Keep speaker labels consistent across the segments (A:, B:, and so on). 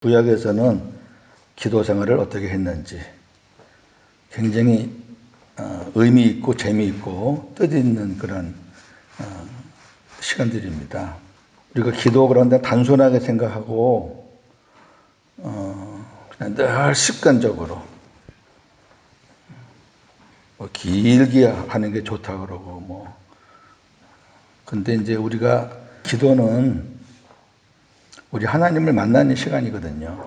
A: 구약에서는 기도 생활을 어떻게 했는지 굉장히 의미 있고 재미있고 뜻있는 그런 시간들입니다. 우리가 기도 그런데 단순하게 생각하고 그냥 늘 습관적으로 길게 하는 게 좋다 그러고 근데 이제 우리가 기도는 우리 하나님을 만나는 시간이거든요.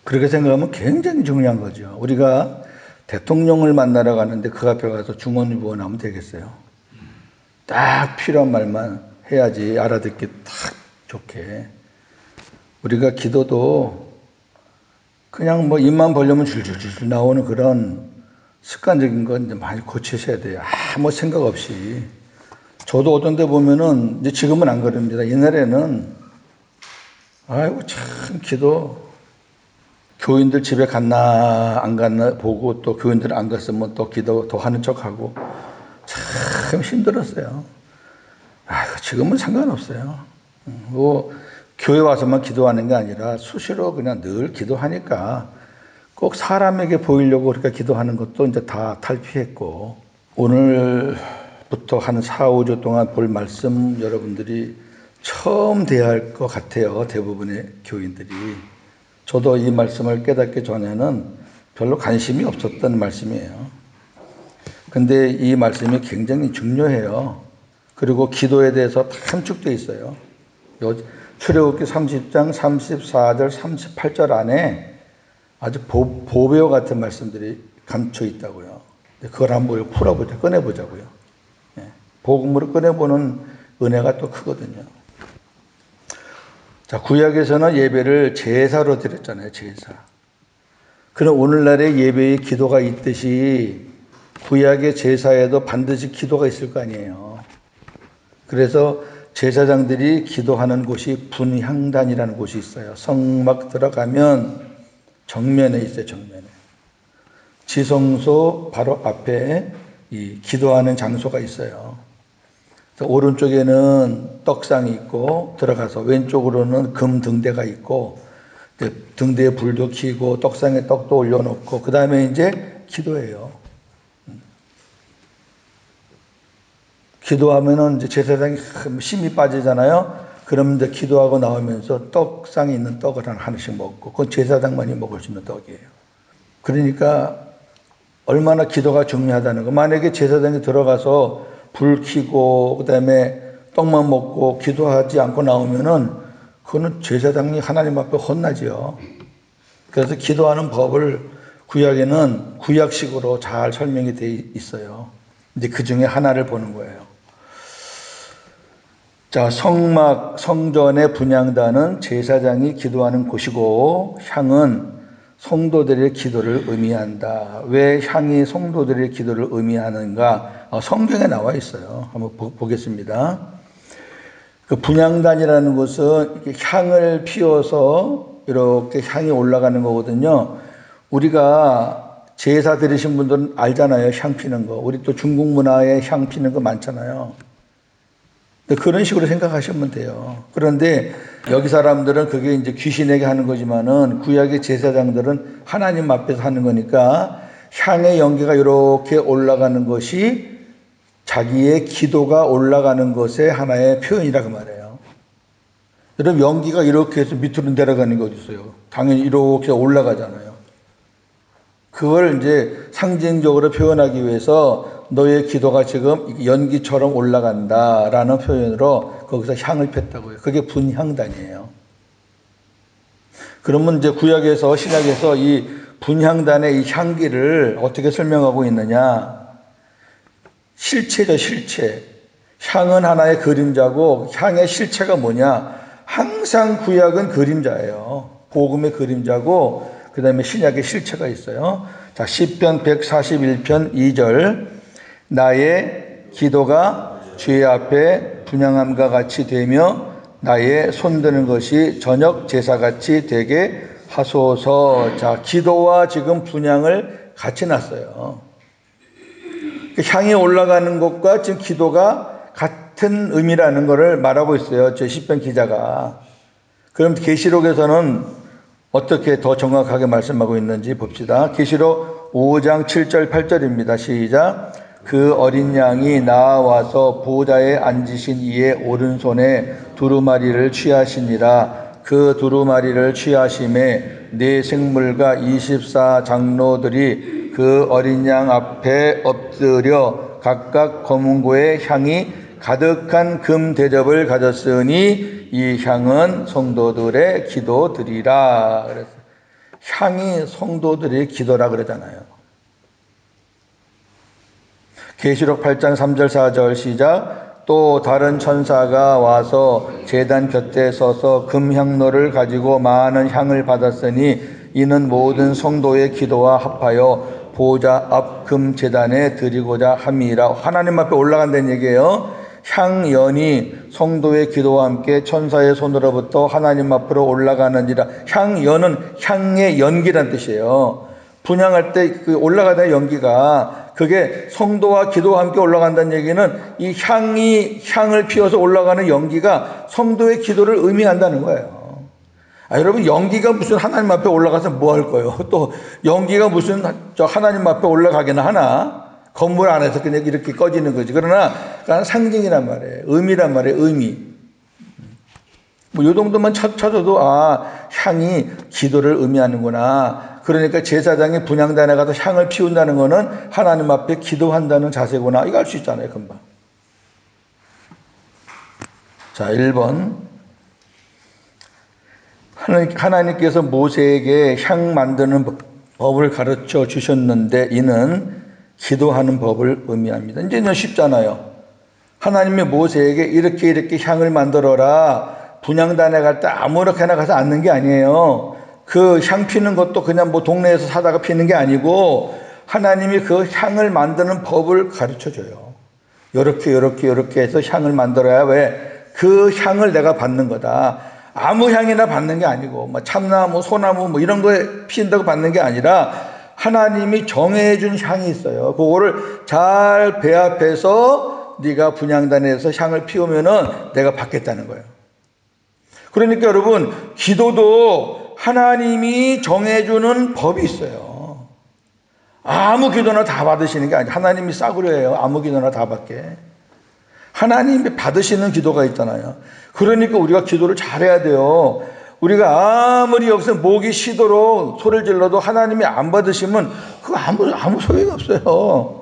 A: 그렇게 생각하면 굉장히 중요한 거죠. 우리가 대통령을 만나러 가는데 그 앞에 가서 중언부언하면 되겠어요. 딱 필요한 말만 해야지 알아듣기 딱 좋게. 우리가 기도도 그냥 입만 벌려면 줄줄줄 나오는 그런 습관적인 건 이제 많이 고치셔야 돼요. 아무 생각 없이. 저도 어떤 데 보면은 이제 지금은 안 그럽니다. 옛날에는 아이고 참 기도 교인들 집에 갔나 안 갔나 보고 또 교인들 안 갔으면 또 기도 더 하는 척하고 참 힘들었어요. 지금은 상관없어요. 교회 와서만 기도하는 게 아니라 수시로 그냥 늘 기도하니까 꼭 사람에게 보이려고 그렇게 기도하는 것도 이제 다 탈피했고, 오늘부터 한 4, 5주 동안 볼 말씀 여러분들이 처음 대할 것 같아요. 대부분의 교인들이. 저도 이 말씀을 깨닫기 전에는 별로 관심이 없었던 말씀이에요. 근데 이 말씀이 굉장히 중요해요. 그리고 기도에 대해서 다 함축되어 있어요. 출애굽기 30장 34절 38절 안에 아주 보배와 같은 말씀들이 감춰 있다고요. 그걸 한번 풀어보자, 꺼내보자고요. 복음으로 꺼내보는 은혜가 또 크거든요. 자, 구약에서는 예배를 제사로 드렸잖아요, 제사. 그럼 오늘날의 예배의 기도가 있듯이 구약의 제사에도 반드시 기도가 있을 거 아니에요. 그래서 제사장들이 기도하는 곳이 분향단이라는 곳이 있어요. 성막 들어가면 정면에 있어요, 정면에. 지성소 바로 앞에 이 기도하는 장소가 있어요. 오른쪽에는 떡상이 있고 들어가서 왼쪽으로는 금 등대가 있고 등대에 불도 켜고 떡상에 떡도 올려놓고 그 다음에 이제 기도해요. 기도하면은 이제 제사장이 힘이 빠지잖아요. 그러면 이제 기도하고 나오면서 떡상에 있는 떡을 하나씩 먹고 그건 제사장만이 먹을 수 있는 떡이에요. 그러니까 얼마나 기도가 중요하다는 거. 만약에 제사장이 들어가서 불 켜고 그다음에 떡만 먹고 기도하지 않고 나오면은 그거는 제사장이 하나님 앞에 혼나지요. 그래서 기도하는 법을 구약에는 구약식으로 잘 설명이 되어 있어요. 이제 그 중에 하나를 보는 거예요. 자, 성막, 성전의 분향단은 제사장이 기도하는 곳이고 향은 성도들의 기도를 의미한다. 왜 향이 성도들의 기도를 의미하는가? 성경에 나와 있어요. 한번 보겠습니다. 그 분향단이라는 것은 이렇게 향을 피워서 이렇게 향이 올라가는 거거든요. 우리가 제사 드리신 분들은 알잖아요. 향 피는 거. 우리 또 중국 문화에 향 피는 거 많잖아요. 그런 식으로 생각하시면 돼요. 그런데 여기 사람들은 그게 이제 귀신에게 하는 거지만은 구약의 제사장들은 하나님 앞에서 하는 거니까 향의 연기가 이렇게 올라가는 것이 자기의 기도가 올라가는 것의 하나의 표현이라고 말해요. 여러분 연기가 이렇게 해서 밑으로 내려가는 게 어디 있어요? 당연히 이렇게 올라가잖아요. 그걸 이제 상징적으로 표현하기 위해서 너의 기도가 지금 연기처럼 올라간다라는 표현으로 거기서 향을 폈다고요. 그게 분향단이에요. 그러면 이제 구약에서 신약에서 이 분향단의 이 향기를 어떻게 설명하고 있느냐? 실체죠, 실체. 향은 하나의 그림자고 향의 실체가 뭐냐? 항상 구약은 그림자예요. 복음의 그림자고 그 다음에 신약의 실체가 있어요. 자, 시편 141편 2절. 나의 기도가 주의 앞에 분향함과 같이 되며 나의 손드는 것이 저녁 제사같이 되게 하소서. 자, 기도와 지금 분향을 같이 놨어요. 향이 올라가는 것과 지금 기도가 같은 의미라는 것을 말하고 있어요. 저 시편 기자가. 그럼 계시록에서는 어떻게 더 정확하게 말씀하고 있는지 봅시다. 계시록 5장 7절 8절입니다. 시작. 그 어린 양이 나와서 보좌에 앉으신 이의 오른손에 두루마리를 취하시니라. 그 두루마리를 취하심에 네 생물과 24장로들이 그 어린 양 앞에 엎드려 각각 검은고의 향이 가득한 금 대접을 가졌으니 이 향은 성도들의 기도들이라. 그래서 향이 성도들의 기도라 그러잖아요. 계시록 8장 3절 4절 시작. 또 다른 천사가 와서 제단 곁에 서서 금향로를 가지고 많은 향을 받았으니 이는 모든 성도의 기도와 합하여 보좌 앞 금제단에 드리고자 함이라. 하나님 앞에 올라간다는 얘기예요. 향연이 성도의 기도와 함께 천사의 손으로부터 하나님 앞으로 올라가는지라. 향연은 향의 연기란 뜻이에요. 분향할 때 그 올라가다 연기가 그게 성도와 기도와 함께 올라간다는 얘기는 이 향을 피워서 올라가는 연기가 성도의 기도를 의미한다는 거예요. 여러분, 연기가 무슨 하나님 앞에 올라가서 뭐 할 거예요? 또 연기가 무슨 저 하나님 앞에 올라가기나 하나? 건물 안에서 그냥 이렇게 꺼지는 거지. 그러나 그건 상징이란 말이에요. 의미란 말이에요. 의미. 뭐 요 정도만 찾아도 향이 기도를 의미하는구나. 그러니까 제사장이 분향단에 가서 향을 피운다는 거는 하나님 앞에 기도한다는 자세구나. 이거 알 수 있잖아요, 금방. 자, 1번. 하나님께서 모세에게 향 만드는 법을 가르쳐 주셨는데 이는 기도하는 법을 의미합니다. 이제는 쉽잖아요. 하나님이 모세에게 이렇게 향을 만들어라. 분향단에 갈 때 아무렇게나 가서 앉는 게 아니에요. 그 향 피는 것도 그냥 뭐 동네에서 사다가 피는 게 아니고 하나님이 그 향을 만드는 법을 가르쳐줘요. 요렇게 해서 향을 만들어야 왜? 그 향을 내가 받는 거다. 아무 향이나 받는 게 아니고 뭐 참나무, 소나무 뭐 이런 거에 피운다고 받는 게 아니라 하나님이 정해준 향이 있어요. 그거를 잘 배합해서 네가 분향단에서 향을 피우면은 내가 받겠다는 거예요. 그러니까 여러분, 기도도 하나님이 정해주는 법이 있어요. 아무 기도나 다 받으시는 게 아니에요. 하나님이 싸구려 해요. 아무 기도나 다 받게. 하나님이 받으시는 기도가 있잖아요. 그러니까 우리가 기도를 잘해야 돼요. 우리가 아무리 여기서 목이 쉬도록 소리를 질러도 하나님이 안 받으시면 그거 아무 소용이 없어요.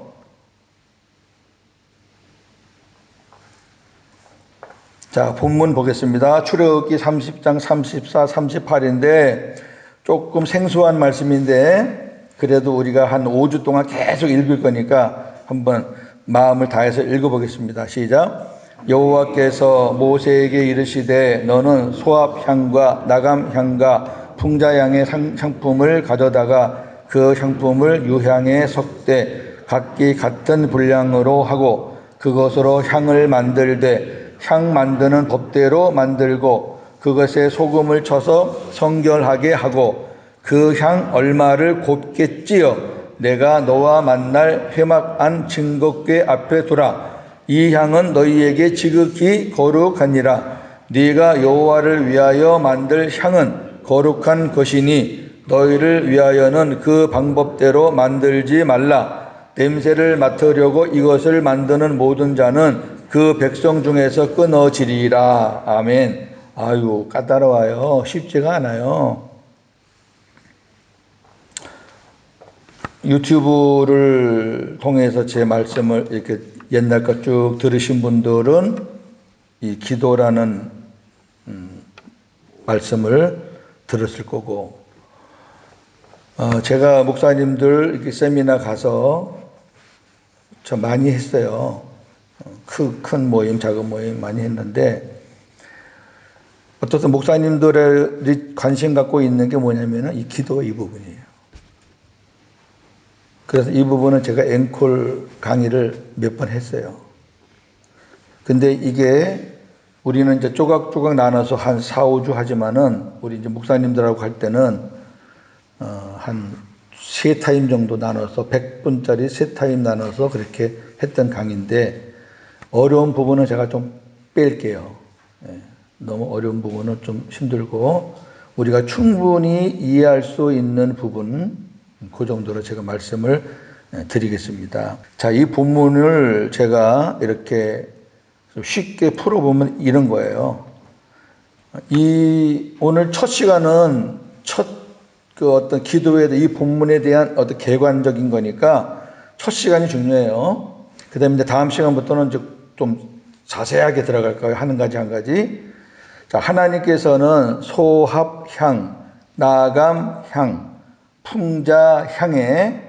A: 자, 본문 보겠습니다. 출애굽기 30장 34, 38인데 조금 생소한 말씀인데 그래도 우리가 한 5주 동안 계속 읽을 거니까 한번 마음을 다해서 읽어보겠습니다. 시작. 여호와께서 모세에게 이르시되 너는 소합향과 나감향과 풍자향의 향품을 가져다가 그 향품을 유향에 섞되 각기 같은 분량으로 하고 그것으로 향을 만들되 향 만드는 법대로 만들고 그것에 소금을 쳐서 성결하게 하고 그 향 얼마를 곱게 찌어 내가 너와 만날 회막 안 증거궤 앞에 두라. 이 향은 너희에게 지극히 거룩하니라. 네가 여호와를 위하여 만들 향은 거룩한 것이니 너희를 위하여는 그 방법대로 만들지 말라. 냄새를 맡으려고 이것을 만드는 모든 자는 그 백성 중에서 끊어지리라. 아멘. 아유, 까다로워요. 쉽지가 않아요. 유튜브를 통해서 제 말씀을 이렇게 옛날 것 쭉 들으신 분들은 이 기도라는 말씀을 들었을 거고, 제가 목사님들 이렇게 세미나 가서 저 많이 했어요. 큰 모임, 작은 모임 많이 했는데, 어떤 목사님들이 관심 갖고 있는 게 뭐냐면 이 기도 이 부분이에요. 그래서 이 부분은 제가 앵콜 강의를 몇 번 했어요. 근데 이게 우리는 이제 조각조각 나눠서 한 4, 5주 하지만은 우리 이제 목사님들하고 할 때는 한 3타임 정도 나눠서 100분짜리 3타임 나눠서 그렇게 했던 강의인데 어려운 부분은 제가 좀 뺄게요. 너무 어려운 부분은 좀 힘들고 우리가 충분히 이해할 수 있는 부분, 그 정도로 제가 말씀을 드리겠습니다. 자, 이 본문을 제가 이렇게 쉽게 풀어보면 이런 거예요. 오늘 첫 시간은 그 어떤 기도에 대해 이 본문에 대한 어떤 개관적인 거니까 첫 시간이 중요해요. 그 다음에 이제 다음 시간부터는 이제 좀 자세하게 들어갈 거예요. 한 가지 한 가지. 자, 하나님께서는 소합향, 나감향, 풍자향의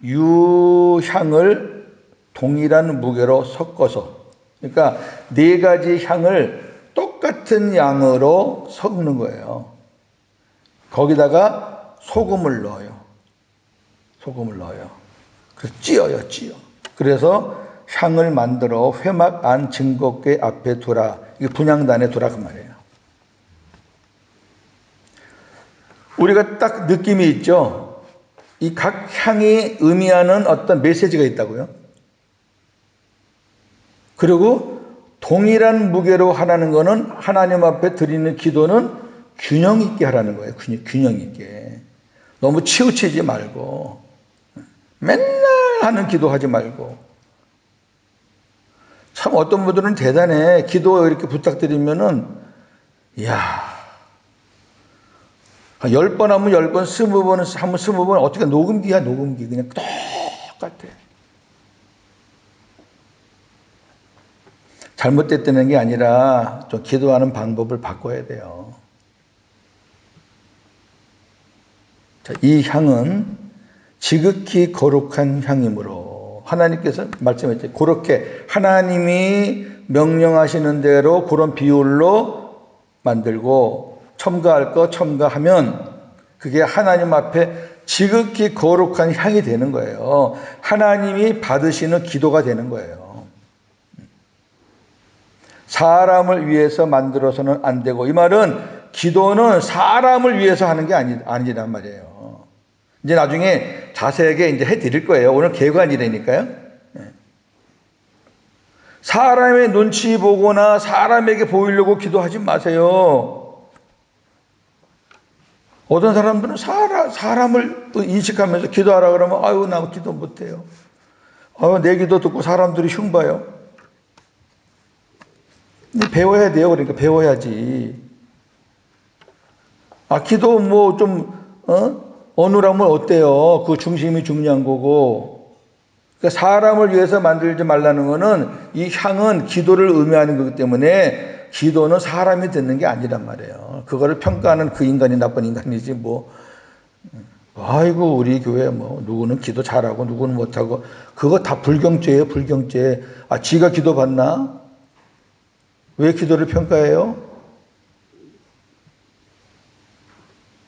A: 유향을 동일한 무게로 섞어서, 그러니까 네 가지 향을 똑같은 양으로 섞는 거예요. 거기다가 소금을 넣어요. 소금을 넣어요. 그래서 찌어요. 그래서 향을 만들어 회막 안 증거궤 앞에 두라. 이게 분향단에 두라 그 말이에요. 우리가 딱 느낌이 있죠. 이 각 향이 의미하는 어떤 메시지가 있다고요. 그리고 동일한 무게로 하라는 거는 하나님 앞에 드리는 기도는 균형 있게 하라는 거예요. 균형 있게. 너무 치우치지 말고 맨날 하는 기도하지 말고. 참 어떤 분들은 대단해. 기도 이렇게 부탁드리면은 이야 10번 하면 10번, 20번 하면 20번 어떻게 녹음기야 녹음기 그냥 똑같아. 잘못됐다는 게 아니라 좀 기도하는 방법을 바꿔야 돼요. 자, 이 향은 지극히 거룩한 향이므로 하나님께서 말씀했죠. 그렇게 하나님이 명령하시는 대로 그런 비율로 만들고 첨가할 거 첨가하면 그게 하나님 앞에 지극히 거룩한 향이 되는 거예요. 하나님이 받으시는 기도가 되는 거예요. 사람을 위해서 만들어서는 안 되고, 이 말은 기도는 사람을 위해서 하는 게 아니란 말이에요. 이제 나중에 자세하게 이제 해드릴 거예요. 오늘 개관이라니까요. 사람의 눈치 보거나 사람에게 보이려고 기도하지 마세요. 어떤 사람들은 사람을 인식하면서 기도하라 그러면 아유 나 기도 못해요. 아유 내 기도 듣고 사람들이 흉봐요. 배워야 돼요. 그러니까 배워야지. 기도 뭐 좀 어눌하면 어때요? 그 중심이 중요한 거고. 그러니까 사람을 위해서 만들지 말라는 거는 이 향은 기도를 의미하는 거기 때문에 기도는 사람이 듣는 게 아니란 말이에요. 그거를 평가하는 그 인간이 나쁜 인간이지 뭐. 아이고 우리 교회 뭐 누구는 기도 잘하고 누구는 못하고 그거 다 불경죄예요. 불경죄. 지가 기도 받나? 왜 기도를 평가해요?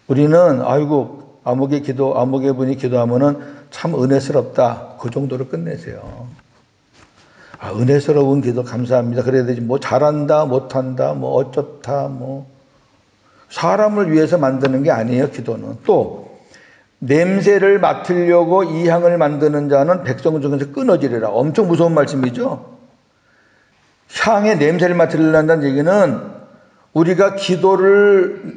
A: 우리는 아이고 아무개 분이 기도하면은 참 은혜스럽다. 그 정도로 끝내세요. 은혜스러운 기도 감사합니다. 그래야 되지 뭐 잘한다 못한다 뭐 어쩌다 뭐 사람을 위해서 만드는 게 아니에요. 기도는. 또 냄새를 맡으려고 이 향을 만드는 자는 백성 중에서 끊어지리라. 엄청 무서운 말씀이죠. 향의 냄새를 맡으려는 얘기는 우리가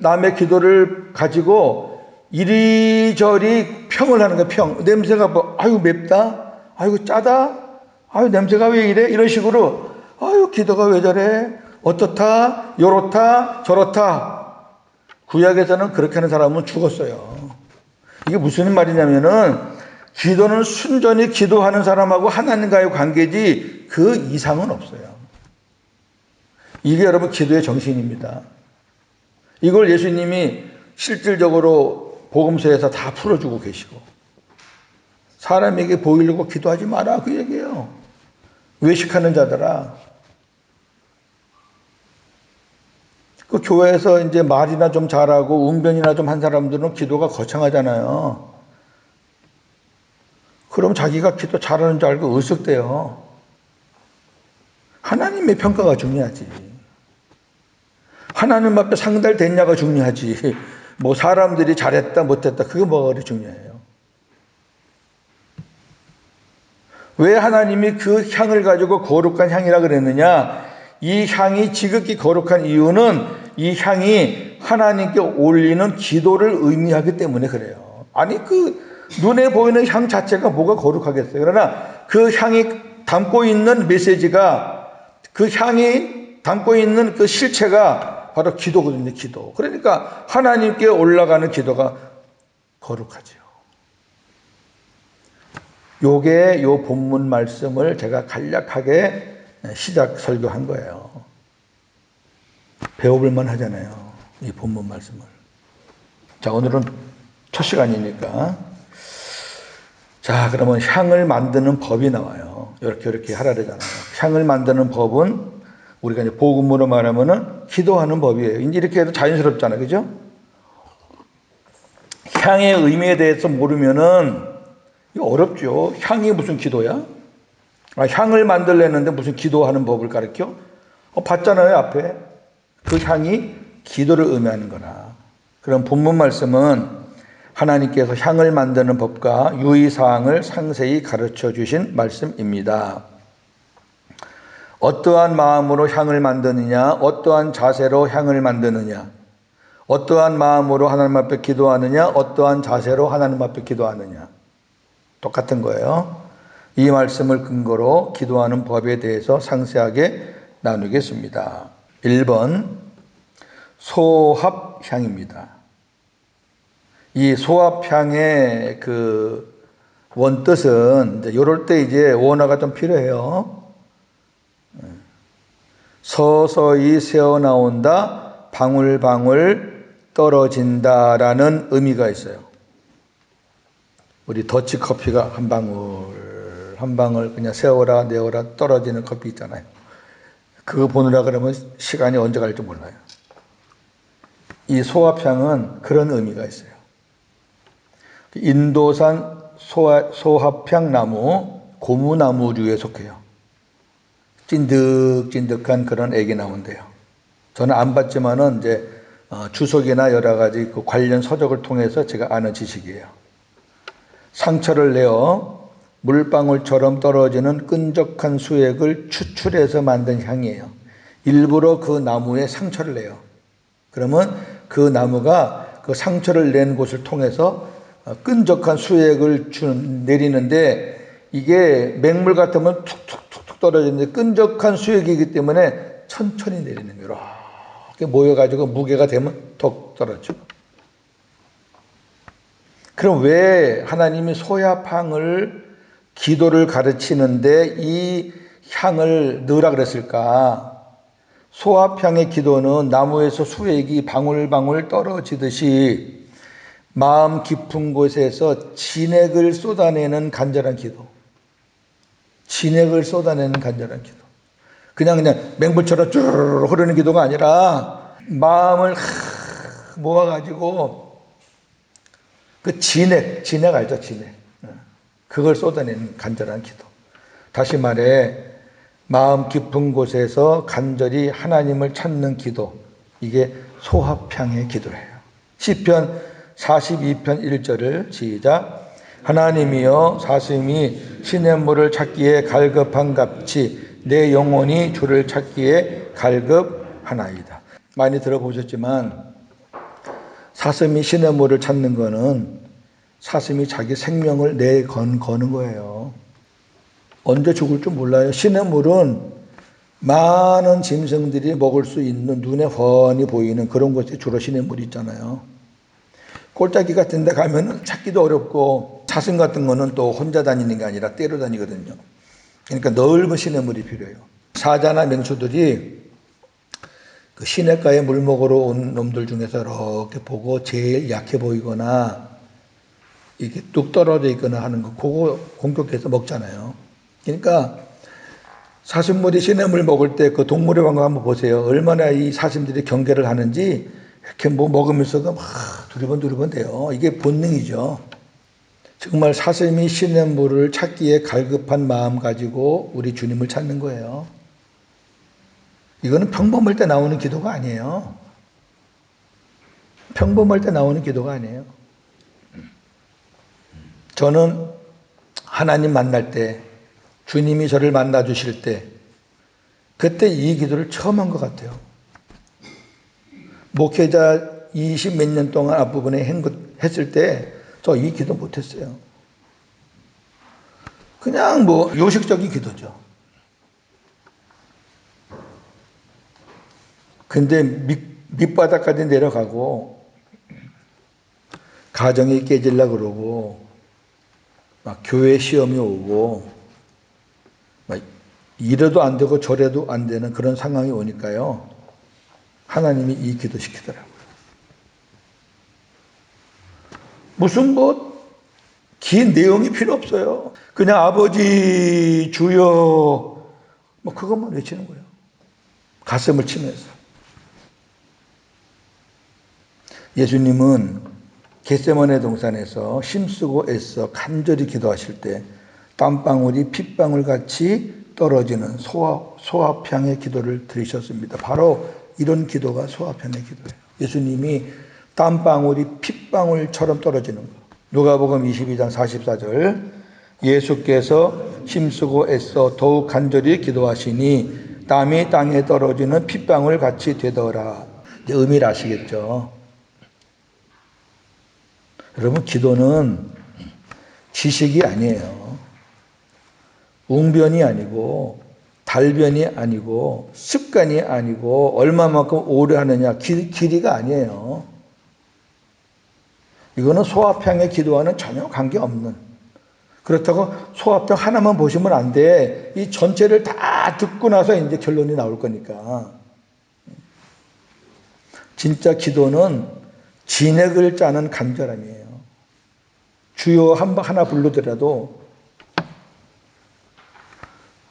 A: 남의 기도를 가지고 이리저리 평을 하는 거예요. 평. 냄새가 뭐, 아유, 맵다? 아유, 짜다? 아유, 냄새가 왜 이래? 이런 식으로, 아유, 기도가 왜 저래? 어떻다? 요렇다? 저렇다? 구약에서는 그렇게 하는 사람은 죽었어요. 이게 무슨 말이냐면은, 기도는 순전히 기도하는 사람하고 하나님과의 관계지 그 이상은 없어요. 이게 여러분 기도의 정신입니다. 이걸 예수님이 실질적으로 복음서에서 다 풀어주고 계시고 사람에게 보이려고 기도하지 마라 그 얘기예요. 외식하는 자들아. 그 교회에서 이제 말이나 좀 잘하고 웅변이나 좀 한 사람들은 기도가 거창하잖아요. 그럼 자기가 기도 잘하는 줄 알고 으쓱대요. 하나님의 평가가 중요하지. 하나님 앞에 상달됐냐가 중요하지. 뭐 사람들이 잘했다 못했다 그게 뭐가 그리 중요해요. 왜 하나님이 그 향을 가지고 거룩한 향이라 그랬느냐? 이 향이 지극히 거룩한 이유는 이 향이 하나님께 올리는 기도를 의미하기 때문에 그래요. 아니 눈에 보이는 향 자체가 뭐가 거룩하겠어요. 그러나 그 향이 담고 있는 메시지가, 그 향이 담고 있는 그 실체가 바로 기도거든요. 기도. 그러니까 하나님께 올라가는 기도가 거룩하죠. 요게 요 본문 말씀을 제가 간략하게 시작 설교한 거예요. 배워볼만 하잖아요. 이 본문 말씀을. 자, 오늘은 첫 시간이니까. 자, 그러면 향을 만드는 법이 나와요. 이렇게 하라 그러잖아요. 향을 만드는 법은 우리가 이제 복음으로 말하면은 기도하는 법이에요. 이제 이렇게 해도 자연스럽잖아요. 그죠? 향의 의미에 대해서 모르면은 어렵죠. 향이 무슨 기도야? 향을 만들려는데 무슨 기도하는 법을 가르쳐? 봤잖아요, 앞에. 그 향이 기도를 의미하는 거라. 그럼 본문 말씀은 하나님께서 향을 만드는 법과 유의사항을 상세히 가르쳐 주신 말씀입니다. 어떠한 마음으로 향을 만드느냐, 어떠한 자세로 향을 만드느냐, 어떠한 마음으로 하나님 앞에 기도하느냐, 어떠한 자세로 하나님 앞에 기도하느냐. 똑같은 거예요. 이 말씀을 근거로 기도하는 법에 대해서 상세하게 나누겠습니다. 1번 소합향입니다. 이 소합향의 그 원뜻은 이럴 때 이제 원어가 좀 필요해요. 서서히 새어나온다, 방울방울 떨어진다라는 의미가 있어요. 우리 더치커피가 한 방울 그냥 세워라 내어라 떨어지는 커피 있잖아요. 그거 보느라 그러면 시간이 언제 갈지 몰라요. 이 소합향은 그런 의미가 있어요. 인도산 소합향 나무, 고무나무류에 속해요. 찐득찐득한 그런 애기 나무인데요. 저는 안 봤지만은 이제 주석이나 여러 가지 그 관련 서적을 통해서 제가 아는 지식이에요. 상처를 내어 물방울처럼 떨어지는 끈적한 수액을 추출해서 만든 향이에요. 일부러 그 나무에 상처를 내요. 그러면 그 나무가 그 상처를 낸 곳을 통해서 끈적한 수액을 내리는데 이게 맹물 같으면 툭툭툭툭 떨어지는데 끈적한 수액이기 때문에 천천히 내리는 거예요. 이렇게 모여가지고 무게가 되면 톡 떨어져. 그럼 왜 하나님이 소합향을 기도를 가르치는데 이 향을 넣으라 그랬을까? 소합향의 기도는 나무에서 수액이 방울방울 떨어지듯이 마음 깊은 곳에서 진액을 쏟아내는 간절한 기도. 진액을 쏟아내는 간절한 기도. 그냥 맹물처럼 쭈르르 흐르는 기도가 아니라 마음을 모아가지고 그 진액 알죠? 진액. 그걸 쏟아내는 간절한 기도. 다시 말해 마음 깊은 곳에서 간절히 하나님을 찾는 기도. 이게 소합향의 기도예요. 시편 42편 1절을 시작. 하나님이여 사슴이 시냇물을 찾기에 갈급한 같이 내 영혼이 주를 찾기에 갈급하나이다. 많이 들어보셨지만 사슴이 시냇물을 찾는 거는 사슴이 자기 생명을 거는 거예요. 언제 죽을 줄 몰라요. 시냇물은 많은 짐승들이 먹을 수 있는 눈에 훤히 보이는 그런 곳에 주로 시냇물이 있잖아요. 골짜기 같은 데 가면 찾기도 어렵고 사슴 같은 거는 또 혼자 다니는 게 아니라 떼로 다니거든요. 그러니까 넓은 시냇물이 필요해요. 사자나 맹수들이 그 시냇가에 물 먹으러 온 놈들 중에서 이렇게 보고 제일 약해 보이거나 이렇게 뚝 떨어져 있거나 하는 거 그거 공격해서 먹잖아요. 그러니까 사슴물이 시냇물 먹을 때 그 동물의 왕국 한번 보세요. 얼마나 이 사슴들이 경계를 하는지 이렇게 뭐 먹으면서도 막 두리번 돼요. 이게 본능이죠. 정말 사슴이 시냇물을 찾기에 갈급한 마음 가지고 우리 주님을 찾는 거예요. 이거는 평범할 때 나오는 기도가 아니에요. 평범할 때 나오는 기도가 아니에요. 저는 하나님 만날 때, 주님이 저를 만나 주실 때, 그때 이 기도를 처음 한 것 같아요. 목회자 20 몇 년 동안 앞부분에 했을 때 저 이 기도 못했어요. 그냥 뭐 요식적인 기도죠. 근데 밑바닥까지 내려가고 가정이 깨질라 그러고 막 교회 시험이 오고 막 이래도 안 되고 저래도 안 되는 그런 상황이 오니까요. 하나님이 이 기도 시키더라고요. 무슨 뭐 긴 내용이 필요 없어요. 그냥 아버지 주여 뭐 그것만 외치는 거예요. 가슴을 치면서. 예수님은 겟세마네 동산에서 힘쓰고 애써 간절히 기도하실 때 땀방울이 핏방울 같이 떨어지는 소화평의 기도를 드리셨습니다. 바로 이런 기도가 소화평의 기도예요. 예수님이 땀방울이 핏방울처럼 떨어지는 거. 누가복음 22장 44절 예수께서 힘쓰고 애써 더욱 간절히 기도하시니 땀이 땅에 떨어지는 핏방울 같이 되더라. 이제 의미를 아시겠죠? 여러분 기도는 지식이 아니에요. 웅변이 아니고 달변이 아니고 습관이 아니고 얼마만큼 오래 하느냐 길이가 아니에요. 이거는 소화평에 기도와는 전혀 관계없는. 그렇다고 소화평 하나만 보시면 안 돼. 이 전체를 다 듣고 나서 이제 결론이 나올 거니까. 진짜 기도는 진액을 짜는 간절함이에요. 주여 하나 부르더라도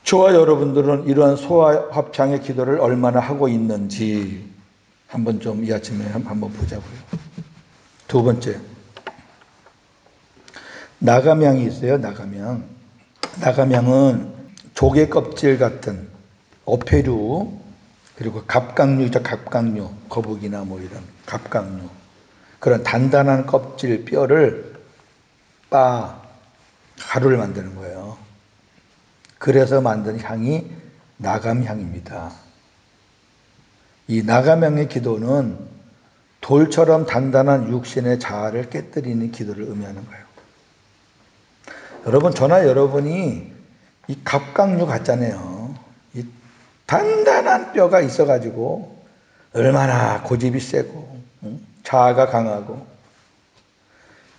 A: 저와 여러분들은 이러한 소화합창의 기도를 얼마나 하고 있는지 한번 좀 이 아침에 한번 보자고요. 두 번째, 나감향이 있어요. 나감향은 조개 껍질 같은 어패류 그리고 갑각류죠. 갑각류 거북이나 뭐 이런 갑각류 그런 단단한 껍질 뼈를 가루를 만드는 거예요. 그래서 만든 향이 나감향입니다. 이 나감향의 기도는 돌처럼 단단한 육신의 자아를 깨뜨리는 기도를 의미하는 거예요. 여러분, 저나 여러분이 이 갑각류 같잖아요. 이 단단한 뼈가 있어가지고 얼마나 고집이 세고 자아가 강하고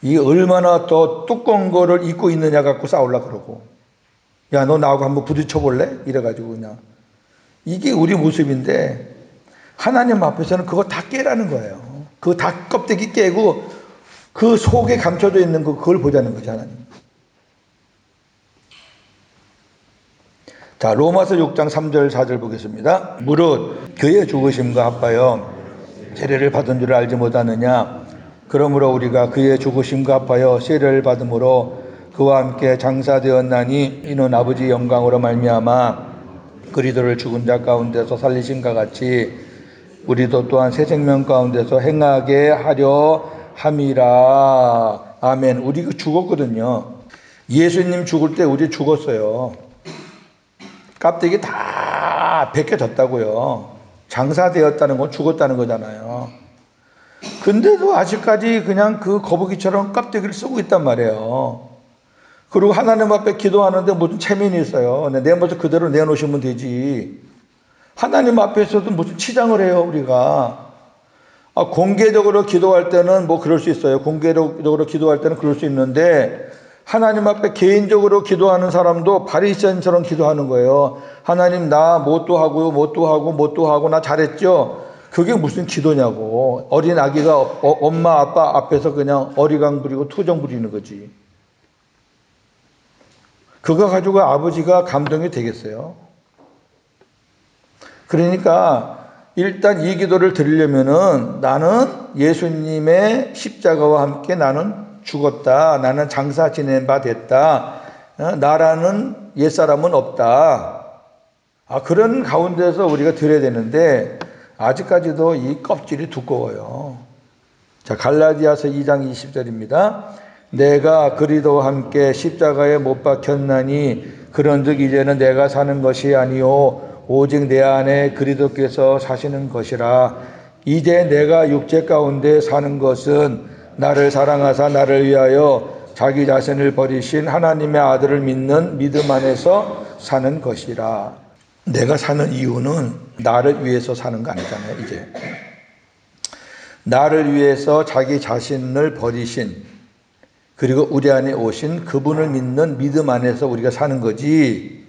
A: 이 얼마나 더 두꺼운 거를 입고 있느냐 갖고 싸우려고 그러고 야, 너 나하고 한번 부딪혀 볼래? 이래가지고 그냥 이게 우리 모습인데 하나님 앞에서는 그거 다 깨라는 거예요. 그 다 껍데기 깨고 그 속에 감춰져 있는 거 그걸 보자는 거죠, 하나님. 자, 로마서 6장 3절 4절 보겠습니다. 무릇 그의 죽으심과 합하여 세례를 받은 줄 알지 못하느냐? 그러므로 우리가 그의 죽으심과 합하여 세례를 받음으로 그와 함께 장사되었나니 이는 아버지 영광으로 말미암아 그리스도를 죽은 자 가운데서 살리심과 같이 우리도 또한 새 생명 가운데서 행하게 하려 함이라. 아멘. 우리가 죽었거든요. 예수님 죽을 때 우리 죽었어요. 껍데기 다 벗겨졌다고요. 장사되었다는 건 죽었다는 거잖아요. 근데도 아직까지 그냥 그 거북이처럼 껍데기를 쓰고 있단 말이에요. 그리고 하나님 앞에 기도하는데 무슨 체면이 있어요. 내 모습 그대로 내놓으시면 되지. 하나님 앞에서도 무슨 치장을 해요, 우리가. 공개적으로 기도할 때는 뭐 그럴 수 있어요. 공개적으로 기도할 때는 그럴 수 있는데 하나님 앞에 개인적으로 기도하는 사람도 바리새인처럼 기도하는 거예요. 하나님 나 뭣도 하고 나 잘했죠? 그게 무슨 기도냐고. 어린 아기가 엄마 아빠 앞에서 그냥 어리광 부리고 투정 부리는 거지. 그거 가지고 아버지가 감동이 되겠어요? 그러니까 일단 이 기도를 드리려면은 나는 예수님의 십자가와 함께 나는 죽었다. 나는 장사 지낸 바 됐다. 나라는 옛사람은 없다. 그런 가운데서 우리가 드려야 되는데 아직까지도 이 껍질이 두꺼워요. 자, 갈라디아서 2장 20절입니다. 내가 그리스도와 함께 십자가에 못 박혔나니 그런즉 이제는 내가 사는 것이 아니요 오직 내 안에 그리스도께서 사시는 것이라. 이제 내가 육체 가운데 사는 것은 나를 사랑하사 나를 위하여 자기 자신을 버리신 하나님의 아들을 믿는 믿음 안에서 사는 것이라. 내가 사는 이유는 나를 위해서 사는 거 아니잖아요. 이제 나를 위해서 자기 자신을 버리신, 그리고 우리 안에 오신 그분을 믿는 믿음 안에서 우리가 사는 거지.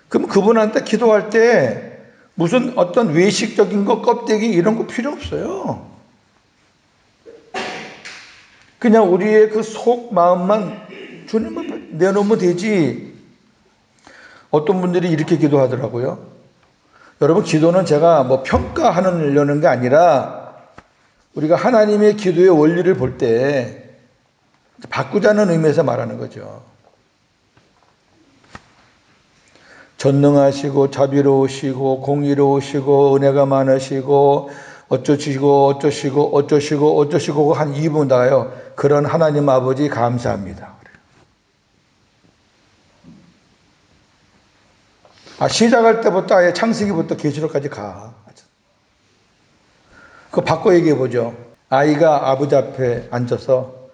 A: 그럼 그분한테 기도할 때 무슨 어떤 외식적인 거, 껍데기 이런 거 필요 없어요. 그냥 우리의 그 속 마음만 주님을 내놓으면 되지. 어떤 분들이 이렇게 기도하더라고요. 여러분, 기도는 제가 뭐 평가하려는 게 아니라 우리가 하나님의 기도의 원리를 볼 때 바꾸자는 의미에서 말하는 거죠. 전능하시고 자비로우시고 공의로우시고 은혜가 많으시고 어쩌시고 한 2분 다요. 그런 하나님 아버지 감사합니다. 시작할 때부터 아예 창세기부터 계시록까지 가. 그거 바꿔 얘기해 보죠. 아이가 아버지 앞에 앉아서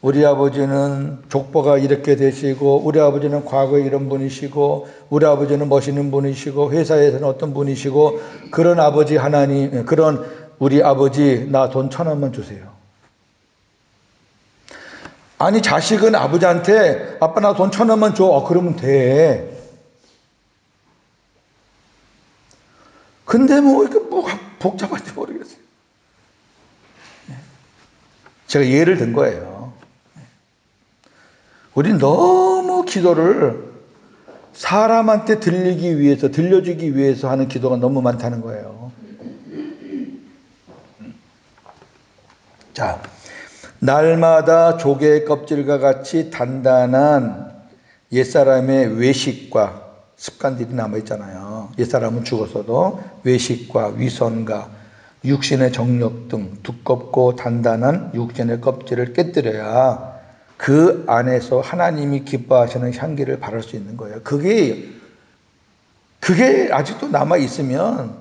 A: 우리 아버지는 족보가 이렇게 되시고, 우리 아버지는 과거에 이런 분이시고, 우리 아버지는 멋있는 분이시고, 회사에서는 어떤 분이시고, 그런 아버지 하나님, 그런 우리 아버지, 나 돈 1,000원만 주세요. 아니, 자식은 아버지한테 아빠 나 돈 1,000원만 줘. 그러면 돼. 근데 뭐 이렇게 복잡한지 모르겠어요. 제가 예를 든 거예요. 우린 너무 기도를 사람한테 들려주기 위해서 하는 기도가 너무 많다는 거예요. 자, 날마다 조개의 껍질과 같이 단단한 옛사람의 외식과 습관들이 남아있잖아요. 옛사람은 죽었어도 외식과 위선과 육신의 정욕 등 두껍고 단단한 육신의 껍질을 깨뜨려야 그 안에서 하나님이 기뻐하시는 향기를 바랄 수 있는 거예요. 그게 아직도 남아있으면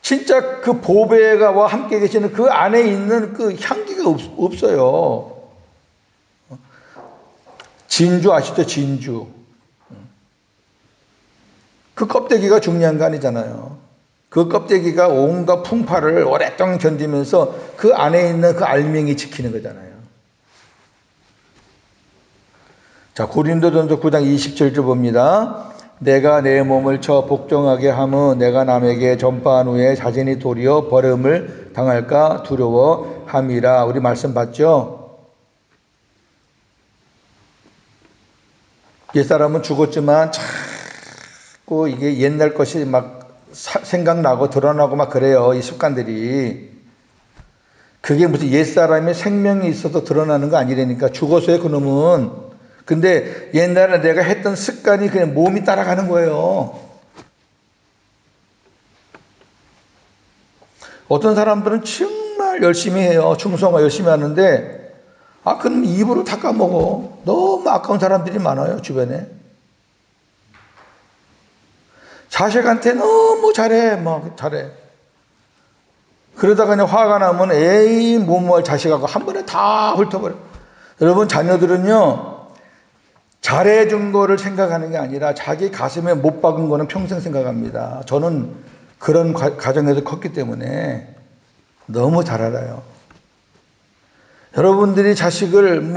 A: 진짜 그 보배가와 함께 계시는 그 안에 있는 그 향기가 없어요. 진주 아시죠? 진주. 그 껍데기가 중요한 거 아니잖아요. 그 껍데기가 온갖 풍파를 오랫동안 견디면서 그 안에 있는 그 알맹이 지키는 거잖아요. 자, 고린도전서 9장 27절 봅니다. 내가 내 몸을 쳐 복종하게 함은 내가 남에게 전파한 후에 자신이 도리어 버림을 당할까 두려워함이라. 우리 말씀 봤죠? 옛사람은 죽었지만 자꾸 이게 옛날 것이 막 생각나고 드러나고 막 그래요. 이 습관들이. 그게 무슨 옛사람의 생명이 있어서 드러나는 거 아니라니까. 죽어서요, 그놈은. 근데 옛날에 내가 했던 습관이 그냥 몸이 따라가는 거예요. 어떤 사람들은 정말 열심히 해요. 충성화 열심히 하는데 그럼 입으로 다 까먹어. 너무 아까운 사람들이 많아요, 주변에. 자식한테 너무 잘해. 그러다가 그냥 화가 나면 에이 뭐할 자식하고 한 번에 다 훑어버려. 여러분, 자녀들은요 잘해준 거를 생각하는 게 아니라 자기 가슴에 못 박은 거는 평생 생각합니다. 저는 그런 가정에서 컸기 때문에 너무 잘 알아요. 여러분들이 자식을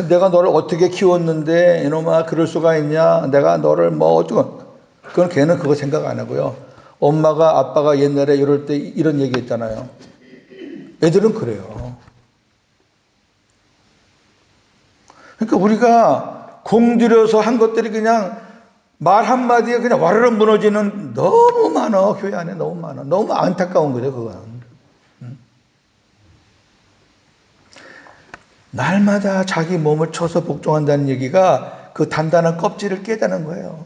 A: 내가 너를 어떻게 키웠는데 이놈아 그럴 수가 있냐, 내가 너를 어쩌고, 그건 걔는 그거 생각 안 하고요. 엄마가 아빠가 옛날에 이럴 때 이런 얘기 했잖아요. 애들은 그래요. 그러니까 우리가 공들여서 한 것들이 그냥 말 한마디에 그냥 와르르 무너지는 너무 많아. 교회 안에 너무 많아. 너무 안타까운 거죠, 그건. 날마다 자기 몸을 쳐서 복종한다는 얘기가 그 단단한 껍질을 깨다는 거예요.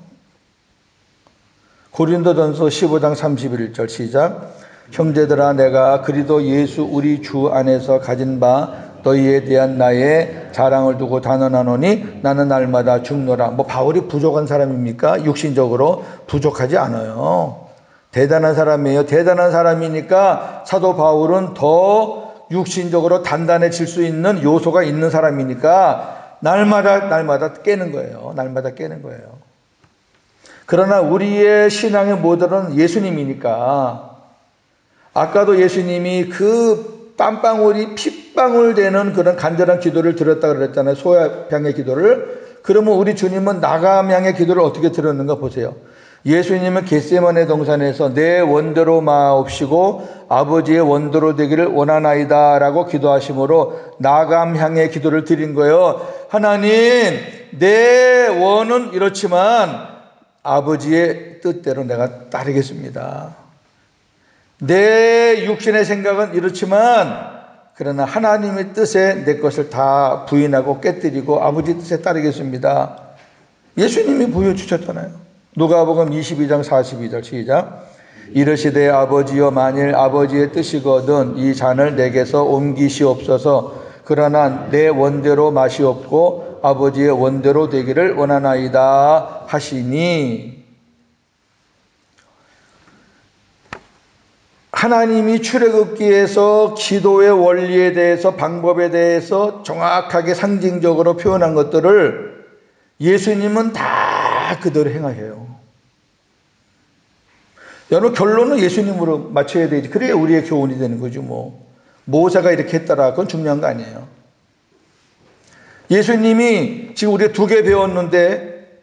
A: 고린도전서 15장 31절 시작. 형제들아, 내가 그리스도 예수 우리 주 안에서 가진 바 너희에 대한 나의 자랑을 두고 단언하노니 나는 날마다 죽노라. 뭐 바울이 부족한 사람입니까? 육신적으로 부족하지 않아요. 대단한 사람이에요. 대단한 사람이니까 사도 바울은 더 육신적으로 단단해질 수 있는 요소가 있는 사람이니까 날마다 깨는 거예요. 날마다 깨는 거예요. 그러나 우리의 신앙의 모델은 예수님이니까, 아까도 예수님이 그 땀방울이 핏방울 되는 그런 간절한 기도를 드렸다 그랬잖아요. 소아병의 기도를. 그러면 우리 주님은 나감양의 기도를 어떻게 드렸는가 보세요. 예수님은 겟세마네 동산에서 내 원대로 마옵시고 아버지의 원대로 되기를 원하나이다 라고 기도하심으로 나감향의 기도를 드린 거예요. 하나님, 내 원은 이렇지만 아버지의 뜻대로 내가 따르겠습니다. 내 육신의 생각은 이렇지만 그러나 하나님의 뜻에 내 것을 다 부인하고 깨뜨리고 아버지 뜻에 따르겠습니다. 예수님이 보여주셨잖아요. 누가복음 22장 42절 시작. 이르시되 아버지여 만일 아버지의 뜻이거든 이 잔을 내게서 옮기시옵소서. 그러나 내 원대로 마시옵고 아버지의 원대로 되기를 원하나이다 하시니, 하나님이 출애굽기에서 기도의 원리에 대해서 방법에 대해서 정확하게 상징적으로 표현한 것들을 예수님은 다 그대로 행하셔요. 여러분 결론은 예수님으로 맞춰야 되지. 그래야 우리의 교훈이 되는 거죠. 모세가 이렇게 했더라. 그건 중요한 거 아니에요. 예수님이 지금 우리가 2개 배웠는데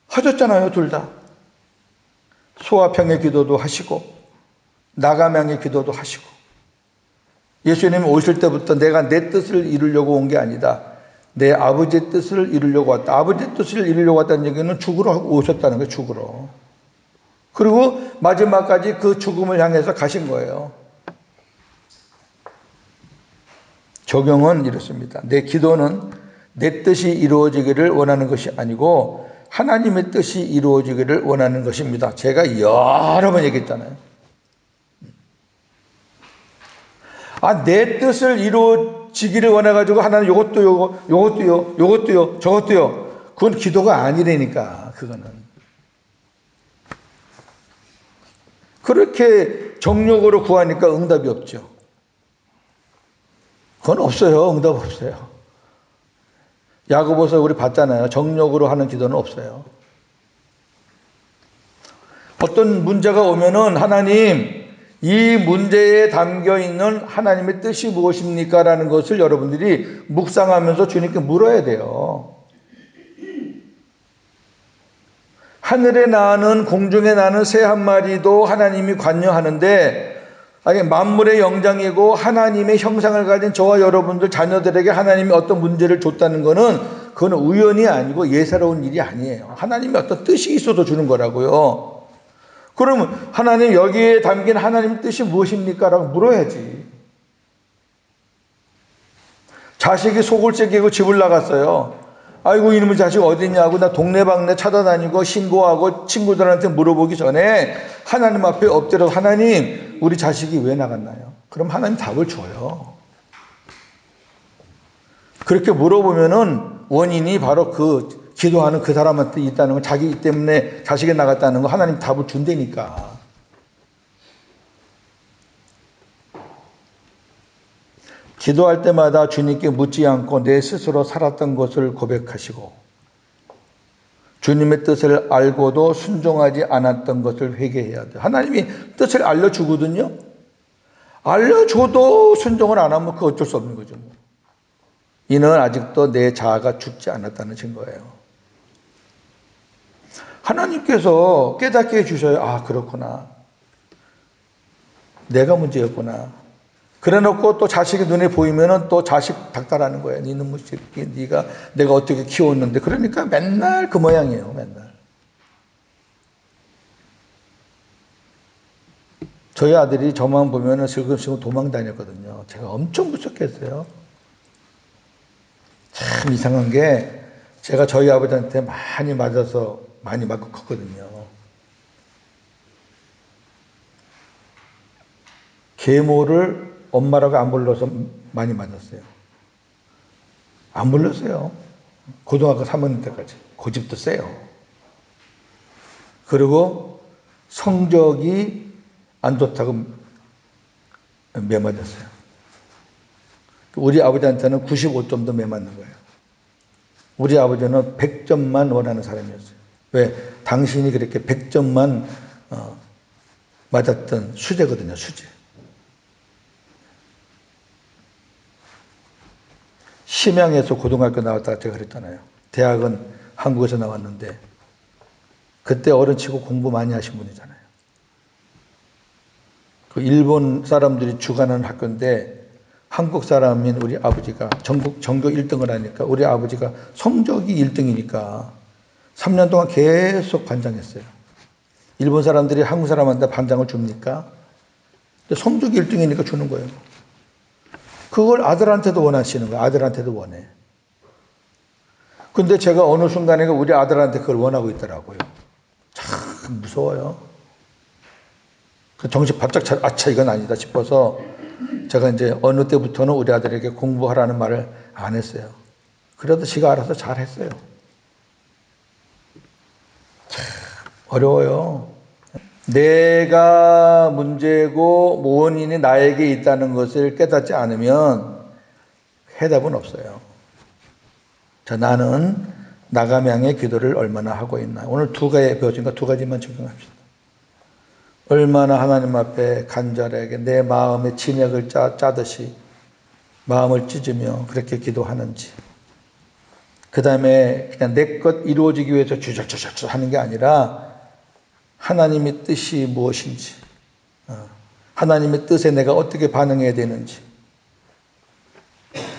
A: 하셨잖아요. 둘 다. 소아병의 기도도 하시고 나감양의 기도도 하시고. 예수님이 오실 때부터 내가 내 뜻을 이루려고 온 게 아니다. 내 아버지의 뜻을 이루려고 왔다. 아버지의 뜻을 이루려고 왔다는 얘기는 죽으러 오셨다는 거예요. 죽으러. 그리고 마지막까지 그 죽음을 향해서 가신 거예요. 적용은 이렇습니다. 내 기도는 내 뜻이 이루어지기를 원하는 것이 아니고 하나님의 뜻이 이루어지기를 원하는 것입니다. 제가 여러 번 얘기했잖아요. 내 뜻을 이루어지기를 원해가지고 하나님 요것도요, 저것도요. 그건 기도가 아니라니까, 그거는. 그렇게 정욕으로 구하니까 응답이 없죠. 그건 없어요. 응답 없어요. 야고보서 우리 봤잖아요. 정욕으로 하는 기도는 없어요. 어떤 문제가 오면은 하나님, 이 문제에 담겨 있는 하나님의 뜻이 무엇입니까? 라는 것을 여러분들이 묵상하면서 주님께 물어야 돼요. 하늘에 나는 공중에 나는 새 한 마리도 하나님이 관여하는데, 아니 만물의 영장이고 하나님의 형상을 가진 저와 여러분들 자녀들에게 하나님이 어떤 문제를 줬다는 것은 그건 우연이 아니고 예사로운 일이 아니에요. 하나님이 어떤 뜻이 있어서 주는 거라고요. 그러면 하나님 여기에 담긴 하나님의 뜻이 무엇입니까? 라고 물어야지. 자식이 속을 새기고 집을 나갔어요. 아이고 이놈의 자식 어딨냐고 나 동네방네 찾아다니고 신고하고 친구들한테 물어보기 전에 하나님 앞에 엎드려 하나님 우리 자식이 왜 나갔나요? 그럼 하나님 답을 줘요. 그렇게 물어보면은 원인이 바로 그 기도하는 그 사람한테 있다는 거, 자기 때문에 자식이 나갔다는 거 하나님 답을 준다니까. 기도할 때마다 주님께 묻지 않고 내 스스로 살았던 것을 고백하시고 주님의 뜻을 알고도 순종하지 않았던 것을 회개해야 돼요. 하나님이 뜻을 알려주거든요. 알려줘도 순종을 안 하면 그거 어쩔 수 없는 거죠. 이는 아직도 내 자아가 죽지 않았다는 증거예요. 하나님께서 깨닫게 해주셔요. 그렇구나. 내가 문제였구나. 그래놓고 또 자식이 눈에 보이면은 또 자식 닥달하는 거예요. 니는 뭐 네가 내가 어떻게 키웠는데. 그러니까 맨날 그 모양이에요. 맨날. 저희 아들이 저만 보면은 슬금슬금 도망 다녔거든요. 제가 엄청 무섭겠어요. 참 이상한 게 제가 저희 아버지한테 많이 맞아서 많이 맞고 컸거든요. 계모를 엄마라고 안 불러서 많이 맞았어요. 안 불렀어요. 고등학교 3학년 때까지. 고집도 세요. 그리고 성적이 안 좋다고 매맞았어요. 우리 아버지한테는 95점도 매맞는 거예요. 우리 아버지는 100점만 원하는 사람이었어요. 왜? 당신이 그렇게 100점만 맞았던 수재거든요, 수재. 심양에서 고등학교 나왔다가 제가 그랬잖아요. 대학은 한국에서 나왔는데 그때 어른치고 공부 많이 하신 분이잖아요. 그 일본 사람들이 주관하는 학교인데 한국 사람인 우리 아버지가 전국 전교 1등을 하니까 우리 아버지가 성적이 1등이니까 3년 동안 계속 반장했어요. 일본 사람들이 한국 사람한테 반장을 줍니까? 성적이 1등이니까 주는 거예요. 그걸 아들한테도 원하시는 거예요. 아들한테도 원해. 근데 제가 어느 순간에 우리 아들한테 그걸 원하고 있더라고요. 참 무서워요. 정신 바짝 차려, 아차, 이건 아니다 싶어서 제가 이제 어느 때부터는 우리 아들에게 공부하라는 말을 안 했어요. 그래도 지가 알아서 잘 했어요. 참 어려워요. 내가 문제고 원인이 나에게 있다는 것을 깨닫지 않으면 해답은 없어요. 자, 나는 나감양의 기도를 얼마나 하고 있나. 오늘 두 가지 배워주니까 두 가지만 적용합시다. 얼마나 하나님 앞에 간절하게 내 마음의 진액을 짜듯이 마음을 찢으며 그렇게 기도하는지. 그 다음에 그냥 내 것 이루어지기 위해서 주저주저 하는 게 아니라 하나님의 뜻이 무엇인지, 하나님의 뜻에 내가 어떻게 반응해야 되는지,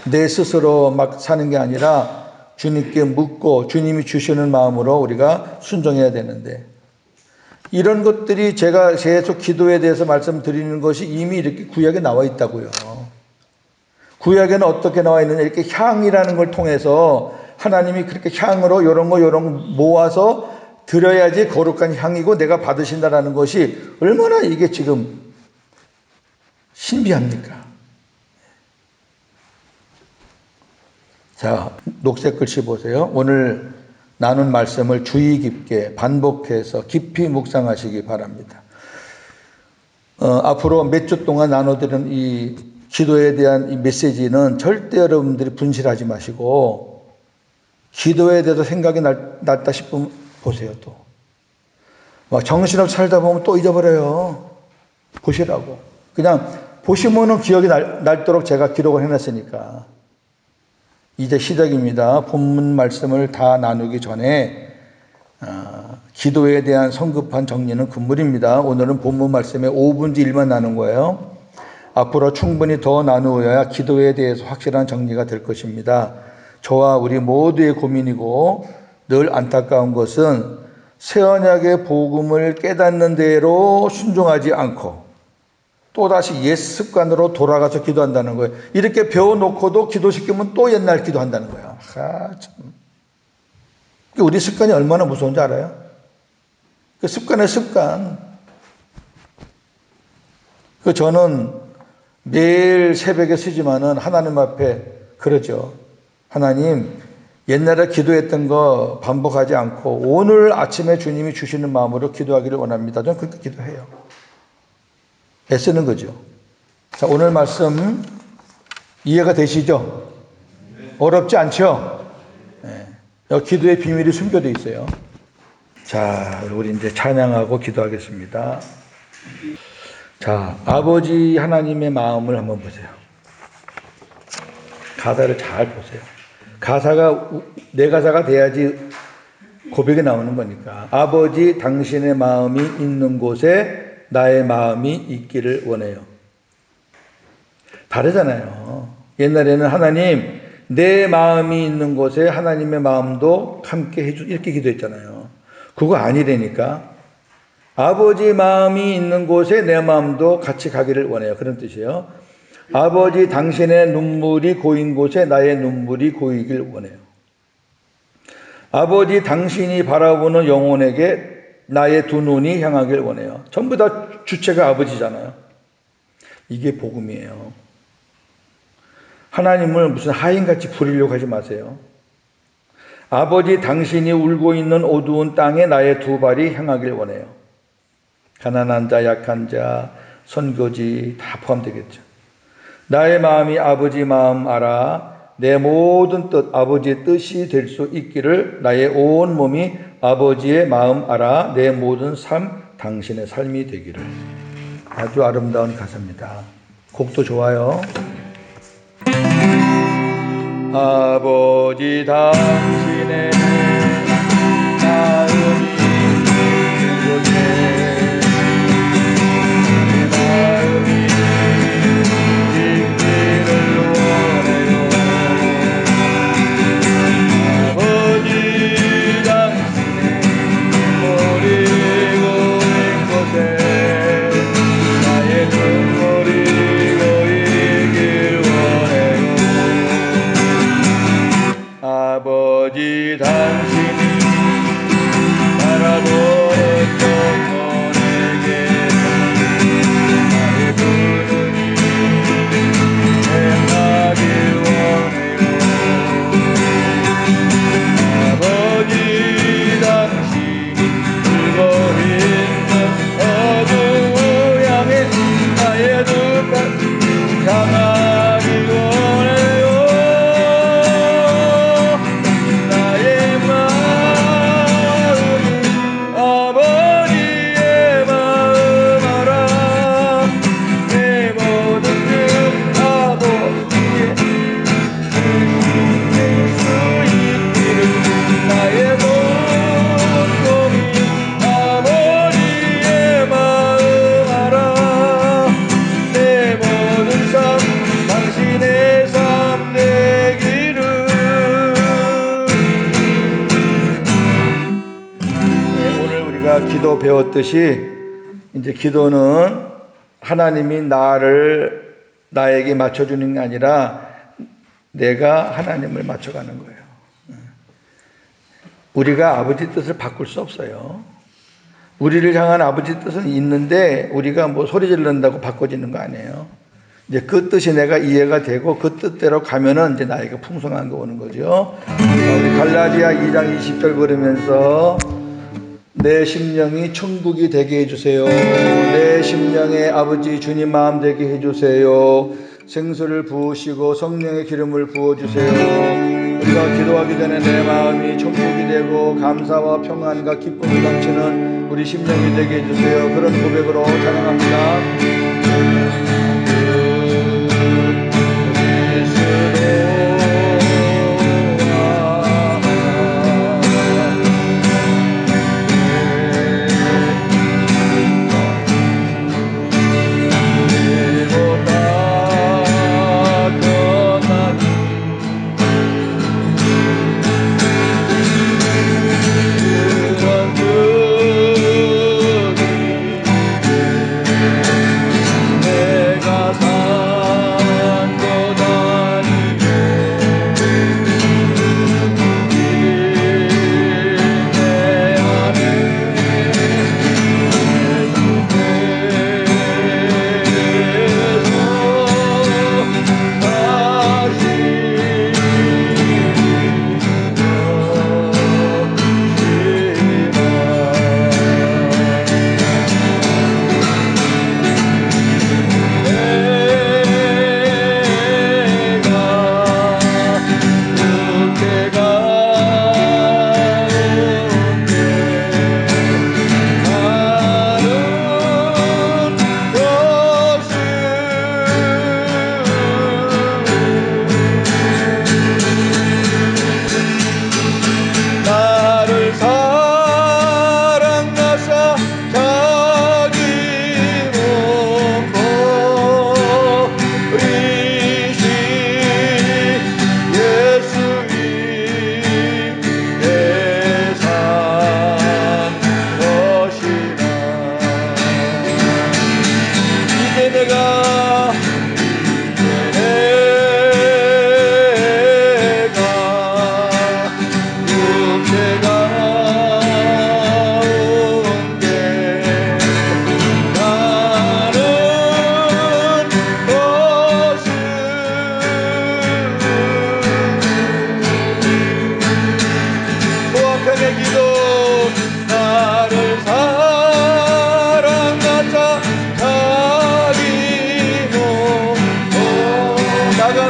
A: 내 스스로 막 사는 게 아니라 주님께 묻고 주님이 주시는 마음으로 우리가 순종해야 되는데, 이런 것들이 제가 계속 기도에 대해서 말씀드리는 것이 이미 이렇게 구약에 나와 있다고요. 구약에는 어떻게 나와 있느냐, 이렇게 향이라는 걸 통해서 하나님이 그렇게 향으로 요런 거 모아서 드려야지 거룩한 향이고 내가 받으신다라는 것이 얼마나 이게 지금 신비합니까? 자, 녹색 글씨 보세요. 오늘 나눈 말씀을 주의 깊게 반복해서 깊이 묵상하시기 바랍니다. 앞으로 몇 주 동안 나눠드린 이 기도에 대한 이 메시지는 절대 여러분들이 분실하지 마시고 기도에 대해서 생각이 났다 싶으면 보세요. 또 막 정신없이 살다 보면 또 잊어버려요. 보시라고. 그냥 보시면은 기억이 날도록 제가 기록을 해놨으니까. 이제 시작입니다. 본문 말씀을 다 나누기 전에 기도에 대한 성급한 정리는 금물입니다. 오늘은 본문 말씀의 5분의 1만 나눈 거예요. 앞으로 충분히 더 나누어야 기도에 대해서 확실한 정리가 될 것입니다. 저와 우리 모두의 고민이고 늘 안타까운 것은 새 언약의 복음을 깨닫는 대로 순종하지 않고 또다시 옛 습관으로 돌아가서 기도한다는 거예요. 이렇게 배워놓고도 기도시키면 또 옛날 기도한다는 거예요. 참. 우리 습관이 얼마나 무서운지 알아요? 그 습관의 습관. 저는 매일 새벽에 쓰지만은 하나님 앞에 그러죠. 하나님, 옛날에 기도했던 거 반복하지 않고 오늘 아침에 주님이 주시는 마음으로 기도하기를 원합니다. 저는 그렇게 기도해요. 애쓰는 거죠. 자, 오늘 말씀 이해가 되시죠? 어렵지 않죠? 네. 여기 기도의 비밀이 숨겨져 있어요. 자, 우리 이제 찬양하고 기도하겠습니다. 자, 아버지 하나님의 마음을 한번 보세요. 가사를 잘 보세요. 가사가 내 가사가 돼야지 고백이 나오는 거니까. 아버지 당신의 마음이 있는 곳에 나의 마음이 있기를 원해요. 다르잖아요. 옛날에는 하나님 내 마음이 있는 곳에 하나님의 마음도 함께 해주 이렇게 기도했잖아요. 그거 아니라니까. 아버지 마음이 있는 곳에 내 마음도 같이 가기를 원해요. 그런 뜻이에요. 아버지 당신의 눈물이 고인 곳에 나의 눈물이 고이길 원해요. 아버지 당신이 바라보는 영혼에게 나의 두 눈이 향하길 원해요. 전부 다 주체가 아버지잖아요. 이게 복음이에요. 하나님을 무슨 하인같이 부리려고 하지 마세요. 아버지, 당신이 울고 있는 어두운 땅에 나의 두 발이 향하길 원해요. 가난한 자, 약한 자, 선교지 다 포함되겠죠. 나의 마음이 아버지 마음 알아. 내 모든 뜻, 아버지의 뜻이 될 수 있기를. 나의 온 몸이 아버지의 마음 알아. 내 모든 삶, 당신의 삶이 되기를. 아주 아름다운 가사입니다. 곡도 좋아요. 아버지, 당신의 마음이 있는 곳에 내 마음이 있기를 원해요. 아버지, 당신의 눈물이 고인 곳에 나의 눈물이 고이길 원해요. 아버지, 당신이 바라보는 영혼에게 나의 눈물이 행하길 원해요. 아버지, 당신이 울고 있는 어둠을 향해 나의 두 발 향하길 원해요. 나의 마음이 아버지의 마음 알아. 내 모든 뜻 아버지의 수 있기를. 나의 몸이 아버지의 마음 알아. 내 모든 삶 당신의 삶 되기를. 오늘 우리가 기도 배웠듯이 이제 기도는 하나님이 나에게 맞춰주는 게 아니라 내가 하나님을 맞춰가는 거예요. 우리가 아버지 뜻을 바꿀 수 없어요. 우리를 향한 아버지 뜻은 있는데 우리가 뭐 소리 지른다고 바꿔지는 거 아니에요. 이제 그 뜻이 내가 이해가 되고 그 뜻대로 가면은 이제 나에게 풍성한 거 오는 거죠. 우리 갈라디아 2장 20절 걸으면서 내 심령이 천국이 되게 해주세요. 내 심령에 아버지 주님 마음 되게 해주세요. 생수를 부으시고 성령의 기름을 부어주세요. 우리가 기도하기 전에 내 마음이 천국이 되고 감사와 평안과 기쁨을 넘치는 우리 심령이 되게 해주세요. 그런 고백으로 찬양합니다.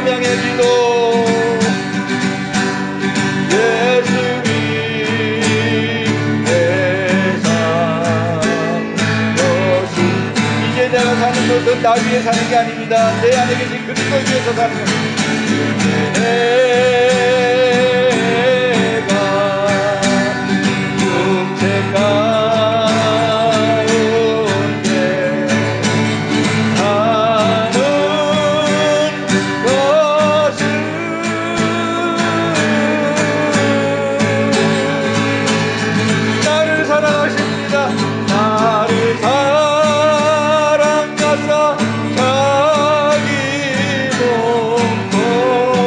A: 나가명의 기도 예수님 내 산 것이 이제 내가 사는 것은 나 위에 사는 게 아닙니다. 내 안에 계신 그리스도 위에서 사는 것입니다. 내가 육체 가운데 사는 것은 나를 사랑하십니다. 나를 사랑하사 자기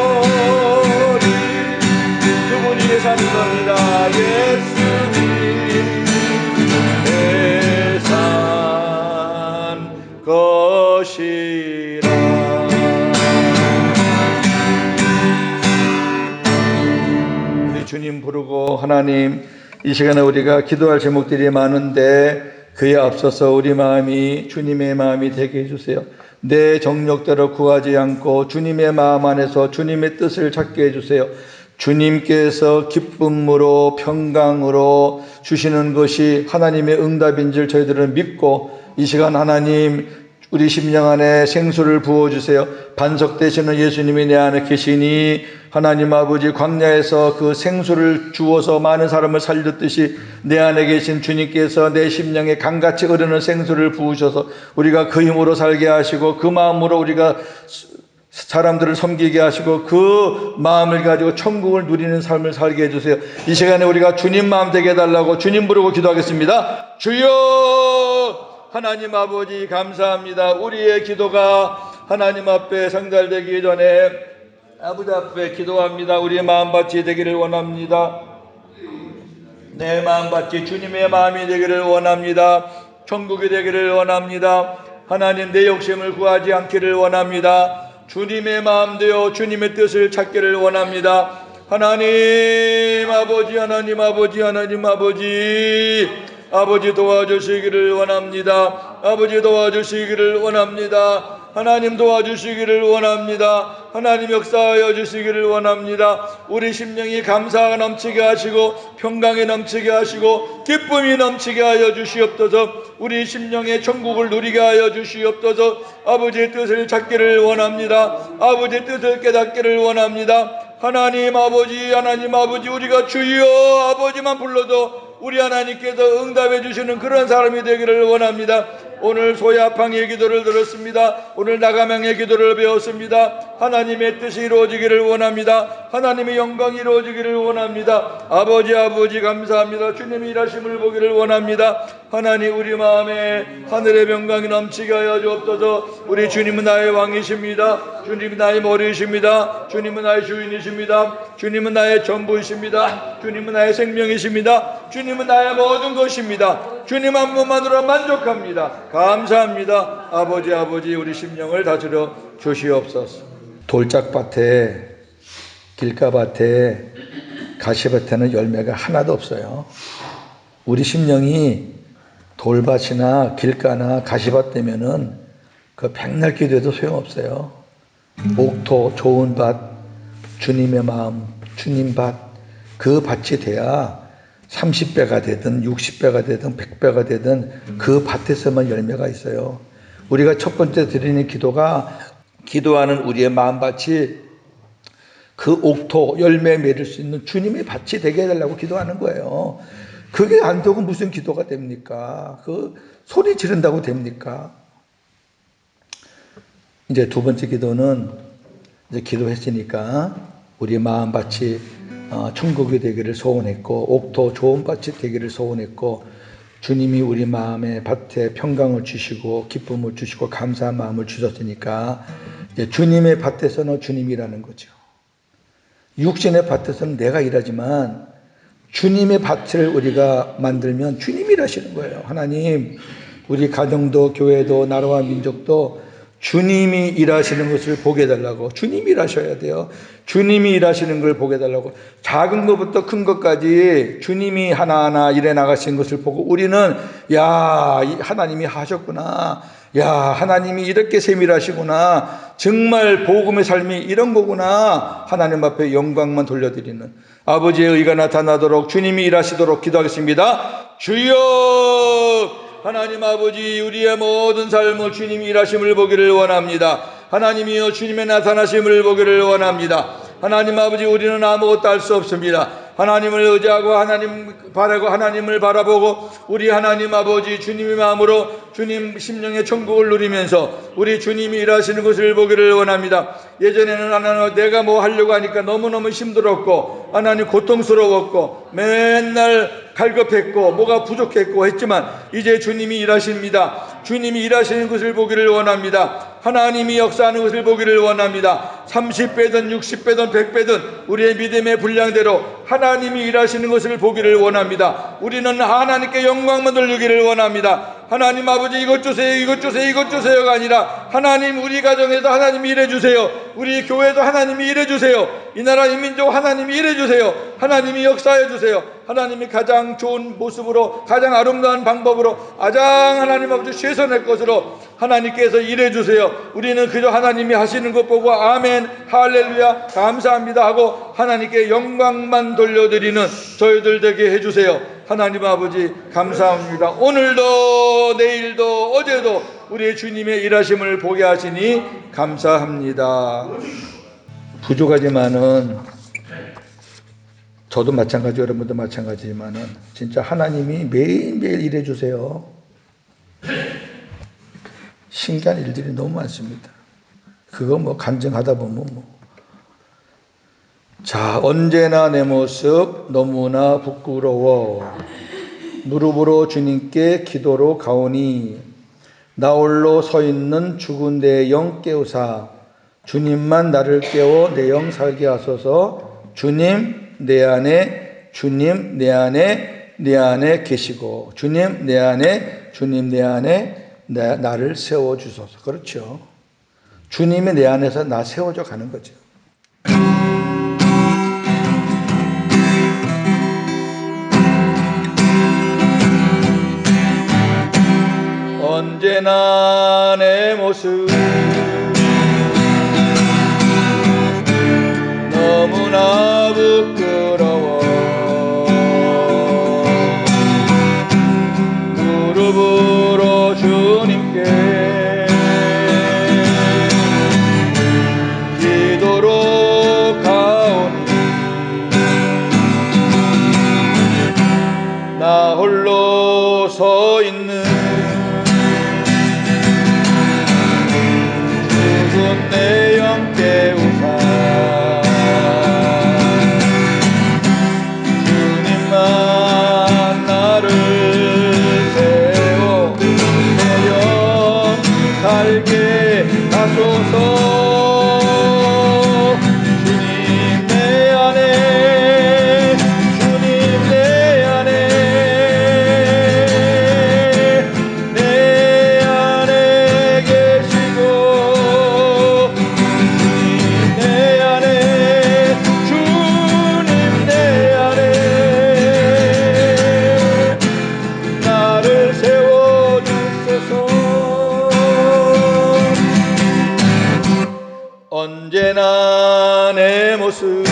A: 몸버리 그분이 사는 겁니다. 예수님 내 산 것이라. 우리 주님 부르고 하나님, 이 시간에 우리가 기도할 제목들이 많은데 그에 앞서서 우리 마음이 주님의 마음이 되게 해주세요. 내 정력대로 구하지 않고 주님의 마음 안에서 주님의 뜻을 찾게 해주세요. 주님께서 기쁨으로 평강으로 주시는 것이 하나님의 응답인 줄 저희들은 믿고 이 시간 하나님 우리 심령 안에 생수를 부어주세요. 반석되시는 예수님이 내 안에 계시니 하나님 아버지 광야에서 그 생수를 주어서 많은 사람을 살렸듯이 내 안에 계신 주님께서 내 심령에 강같이 흐르는 생수를 부으셔서 우리가 그 힘으로 살게 하시고 그 마음으로 우리가 사람들을 섬기게 하시고 그 마음을 가지고 천국을 누리는 삶을 살게 해주세요. 이 시간에 우리가 주님 마음 되게 해달라고 주님 부르고 기도하겠습니다. 주여 하나님 아버지 감사합니다. 우리의 기도가 하나님 앞에 상달되기 전에 아버지 앞에 기도합니다. 우리의 마음밭이 되기를 원합니다. 내 마음밭이 주님의 마음이 되기를 원합니다. 천국이 되기를 원합니다. 하나님 내 욕심을 구하지 않기를 원합니다. 주님의 마음 되어 주님의 뜻을 찾기를 원합니다. 하나님 아버지 하나님 아버지 하나님 아버지 아버지 도와주시기를 원합니다. 아버지 도와주시기를 원합니다. 하나님 도와주시기를 원합니다. 하나님 역사하여 주시기를 원합니다. 우리 심령이 감사가 넘치게 하시고 평강이 넘치게 하시고 기쁨이 넘치게 하여 주시옵소서. 우리 심령의 천국을 누리게 하여 주시옵소서. 아버지의 뜻을 찾기를 원합니다. 아버지의 뜻을 깨닫기를 원합니다. 하나님 아버지 우리가 주여 아버지만 불러도 우리 하나님께서 응답해 주시는 그런 사람이 되기를 원합니다. 오늘 소야팡의 기도를 들었습니다. 오늘 나가명의 기도를 배웠습니다. 하나님의 뜻이 이루어지기를 원합니다. 하나님의 영광이 이루어지기를 원합니다. 아버지 감사합니다. 주님의 일하심을 보기를 원합니다. 하나님 우리 마음에 하늘의 영광이 넘치게 하여 주옵소서. 우리 주님은 나의 왕이십니다. 주님은 나의 머리이십니다. 주님은 나의 주인이십니다. 주님은 나의 전부이십니다. 주님은 나의 생명이십니다. 주님은 나의 모든 것입니다. 주님 한 분만으로 만족합니다. 감사합니다. 아버지 우리 심령을 다스려 주시옵소서. 돌짝밭에 길가밭에 가시밭에는 열매가 하나도 없어요. 우리 심령이 돌밭이나 길가나 가시밭 되면은 그 백날 기도해도 소용없어요. 옥토 좋은 밭 주님의 마음 주님 밭 그 밭이 돼야 30배가 되든 60배가 되든 100배가 되든 그 밭에서만 열매가 있어요. 우리가 첫 번째 드리는 기도가 기도하는 우리의 마음밭이 그 옥토 열매 맺을 수 있는 주님의 밭이 되게 해달라고 기도하는 거예요. 그게 안 되고 무슨 기도가 됩니까? 그 소리 지른다고 됩니까? 이제 두 번째 기도는 이제 기도했으니까 우리 마음밭이 천국이 되기를 소원했고 옥토 좋은 밭이 되기를 소원했고 주님이 우리 마음의 밭에 평강을 주시고 기쁨을 주시고 감사한 마음을 주셨으니까 이제 주님의 밭에서는 주님이라는 거죠. 육신의 밭에서는 내가 일하지만 주님의 밭을 우리가 만들면 주님이 일하시는 거예요. 하나님 우리 가정도 교회도 나라와 민족도 주님이 일하시는 것을 보게 해달라고. 주님이 일하셔야 돼요. 주님이 일하시는 걸 보게 해달라고. 작은 것부터 큰 것까지 주님이 하나하나 일해 나가신 것을 보고 우리는 야 하나님이 하셨구나. 야, 하나님이 이렇게 세밀하시구나. 정말 복음의 삶이 이런 거구나. 하나님 앞에 영광만 돌려드리는 아버지의 의가 나타나도록 주님이 일하시도록 기도하겠습니다. 주여, 하나님 아버지, 우리의 모든 삶을 주님이 일하심을 보기를 원합니다. 하나님이여, 주님의 나타나심을 보기를 원합니다. 하나님 아버지, 우리는 아무것도 할 수 없습니다. 하나님을 의지하고 하나님 바라고 하나님을 바라보고 우리 하나님 아버지 주님의 마음으로 주님 심령의 천국을 누리면서 우리 주님이 일하시는 것을 보기를 원합니다. 예전에는 하나님 내가 뭐 하려고 하니까 너무너무 힘들었고 하나님 고통스러웠고 맨날 갈급했고 뭐가 부족했고 했지만 이제 주님이 일하십니다. 주님이 일하시는 것을 보기를 원합니다. 하나님이 역사하는 것을 보기를 원합니다. 30배든 60배든 100배든 우리의 믿음의 분량대로 하나님이 일하시는 것을 보기를 원합니다. 우리는 하나님께 영광만 돌리기를 원합니다. 하나님 아버지 이것 주세요, 이것 주세요, 이것 주세요가 아니라 하나님 우리 가정에도 하나님이 일해주세요. 우리 교회도 하나님이 일해주세요. 이 나라 이 민족 하나님이 일해주세요. 하나님이 역사해주세요. 하나님이 가장 좋은 모습으로 가장 아름다운 방법으로 가장 하나님 아버지 최선의 것으로 하나님께서 일해주세요. 우리는 그저 하나님이 하시는 것 보고 아멘 할렐루야 감사합니다 하고 하나님께 영광만 돌려드리는 저희들 되게 해주세요. 하나님 아버지 감사합니다. 오늘도 내일도 어제도 우리 주님의 일하심을 보게 하시니 감사합니다. 부족하지만은 저도 마찬가지 여러분도 마찬가지지만은 진짜 하나님이 매일매일 일해주세요. 신기한 일들이 너무 많습니다. 그거 뭐 간증하다 보면 자, 언제나 내 모습 너무나 부끄러워 무릎으로 주님께 기도로 가오니 나 홀로 서 있는 죽은 내 영 깨우사 주님만 나를 깨워 내 영 살게 하소서. 주님 내 안에, 주님 내 안에, 내 안에 계시고 주님 내 안에, 주님 내 안에 나를 세워주소서. 그렇죠. 주님이 내 안에서 나 세워져 가는 거죠. 언제나 내 모습 너무나 부끄러워 무릎으로 주님께 기도로 가오니 나 홀로 서 있는 죽은 내 영 깨우사 주님만 나를 세워 내 영 살게 하소서. 주님 내 안에, 주님 내 안에, 내 안에 계시고 주님 내 안에, 주님 내 안에 나를 세워주소서. 언제나 내 모습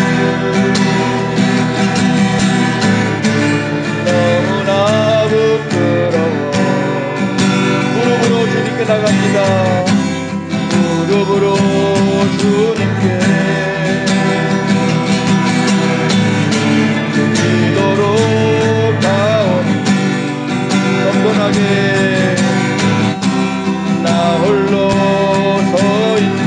A: 너무나 부끄러워 무릎으로 주님께 나갑니다. 무릎으로 주님께 기도로 가오니 겸손하게 나 홀로 서 있는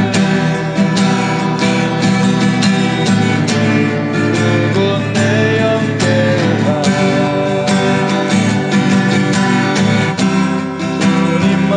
A: 죽은 내 영 깨우사 주님만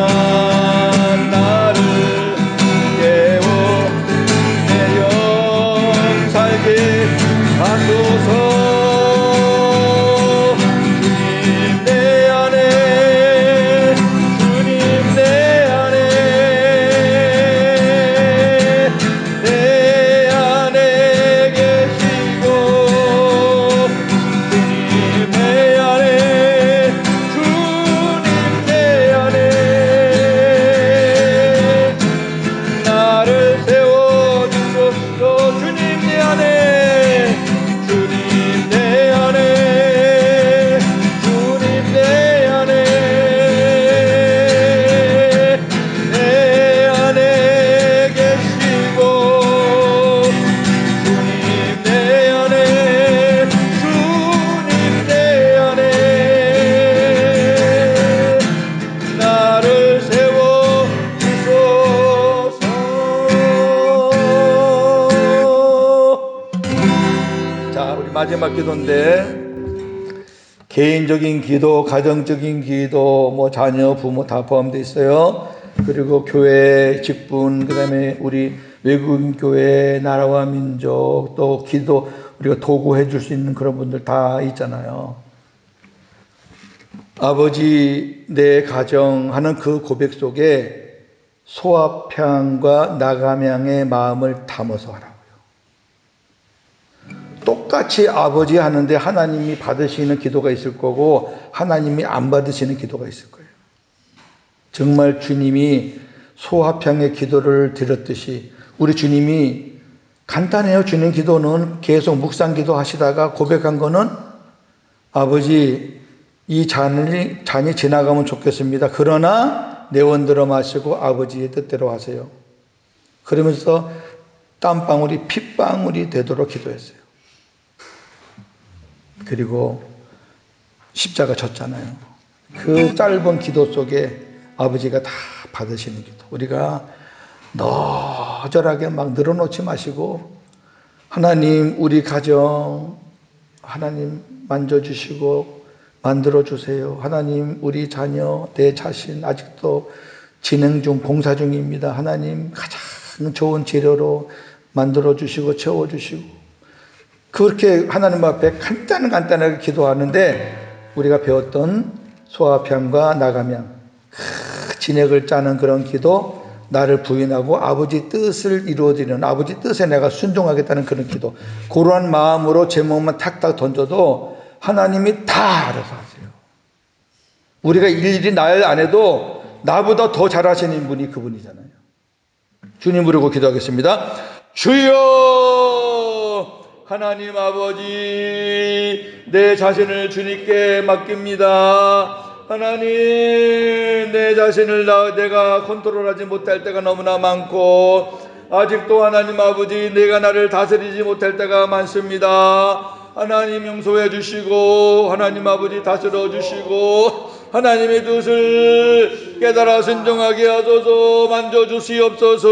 A: 마지막 기도인데, 개인적인 기도, 가정적인 기도, 뭐 자녀, 부모 다 포함되어 있어요. 그리고 교회, 직분, 그 다음에 우리 외국인 교회, 나라와 민족, 또 기도, 우리가 도구해 줄 수 있는 그런 분들 다 있잖아요. 아버지, 내 가정 하는 그 고백 속에 소아평과 나감양의 마음을 담아서 하라고요. 똑같이 아버지 하는데 하나님이 받으시는 기도가 있을 거고 하나님이 안 받으시는 기도가 있을 거예요. 정말 주님이 소아평의 기도를 드렸듯이 우리 주님이 간단해요. 주님 기도는 계속 묵상 기도 하시다가 고백한 거는 아버지, 이 잔이 지나가면 좋겠습니다. 그러나 내 원대로 마시고 아버지의 뜻대로 하세요. 그러면서 땀방울이 핏방울이 되도록 기도했어요. 그리고 십자가 졌잖아요. 그 짧은 기도 속에 아버지가 다 받으시는 기도. 우리가 너절하게 막 늘어놓지 마시고 하나님 우리 가정 하나님 만져주시고 만들어주세요. 하나님 우리 자녀 내 자신 아직도 진행 중 공사 중입니다. 하나님 가장 좋은 재료로 만들어주시고 채워주시고 그렇게 하나님 앞에 간단하게 기도하는데 우리가 배웠던 소아평과 나감양 진액을 짜는 그런 기도 나를 부인하고 아버지 뜻을 이루어드리는 아버지 뜻에 내가 순종하겠다는 그런 기도 그러한 마음으로 제목만 탁탁 던져도 하나님이 다 알아서 하세요. 우리가 일일이 날 안 해도 나보다 더 잘하시는 분이 그분이잖아요. 주님 부르고 기도하겠습니다. 주여 하나님 아버지 내 자신을 주님께 맡깁니다. 하나님 내 자신을 내가 컨트롤하지 못할 때가 너무나 많고 아직도 하나님 아버지 내가 나를 다스리지 못할 때가 많습니다. 하나님 용서해 주시고 하나님 아버지 다스려 주시고 하나님의 뜻을 깨달아 순종하게 하소서. 만져주시옵소서.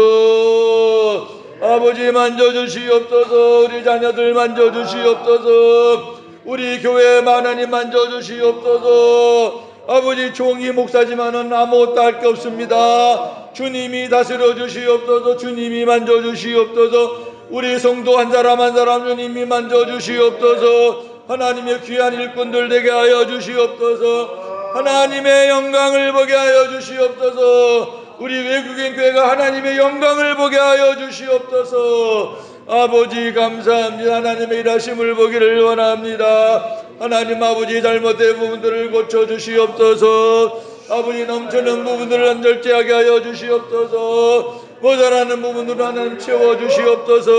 A: 아버지 만져주시옵소서. 우리 자녀들 만져주시옵소서. 우리 교회 하나님 만져주시옵소서. 아버지 종이 목사지만은 아무것도 할 게 없습니다. 주님이 다스려 주시옵소서. 주님이 만져주시옵소서. 우리 성도 한 사람 한 사람 주님이 만져주시옵소서. 하나님의 귀한 일꾼들 되게 하여 주시옵소서. 하나님의 영광을 보게 하여 주시옵소서. 우리 외국인 교회가 하나님의 영광을 보게 하여 주시옵소서. 아버지 감사합니다. 하나님의 일하심을 보기를 원합니다. 하나님 아버지 잘못된 부분들을 고쳐주시옵소서. 아버지 넘치는 부분들을 안절제하게 하여 주시옵소서. 모자라는 부분들을 하나님 채워주시옵소서.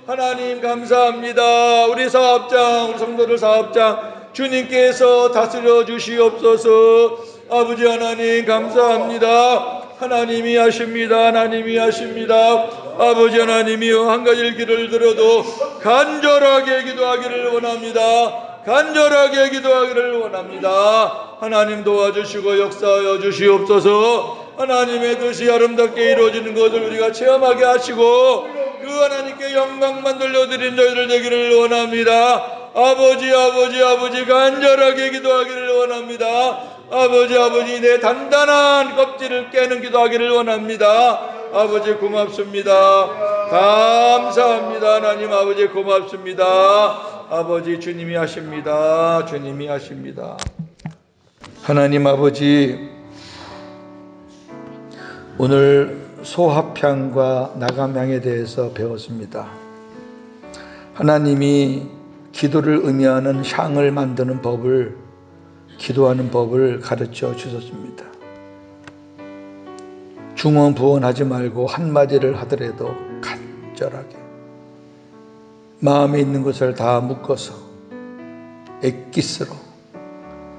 A: 하나님 감사합니다. 우리 사업장 우리 성도들 사업장 주님께서 다스려 주시옵소서. 아버지 하나님 감사합니다. 하나님이 하십니다. 하나님이 하십니다. 아버지 하나님이여 한 가지 길을 들어도 간절하게 기도하기를 원합니다. 간절하게 기도하기를 원합니다. 하나님 도와주시고 역사하여 주시옵소서. 하나님의 뜻이 아름답게 이루어지는 것을 우리가 체험하게 하시고 그 하나님께 영광만 돌려드린 저희들 되기를 원합니다. 아버지 간절하게 기도하기를 원합니다. 아버지 내 단단한 껍질을 깨는 기도하기를 원합니다. 아버지 고맙습니다. 감사합니다. 하나님 아버지 고맙습니다. 아버지 주님이 하십니다. 주님이 하십니다. 하나님 아버지 오늘 소합향과 나감향에 대해서 배웠습니다. 하나님이 기도를 의미하는 향을 만드는 법을 기도하는 법을 가르쳐 주셨습니다. 중언부언하지 말고 한마디를 하더라도 간절하게 마음에 있는 것을 다 묶어서 엑기스로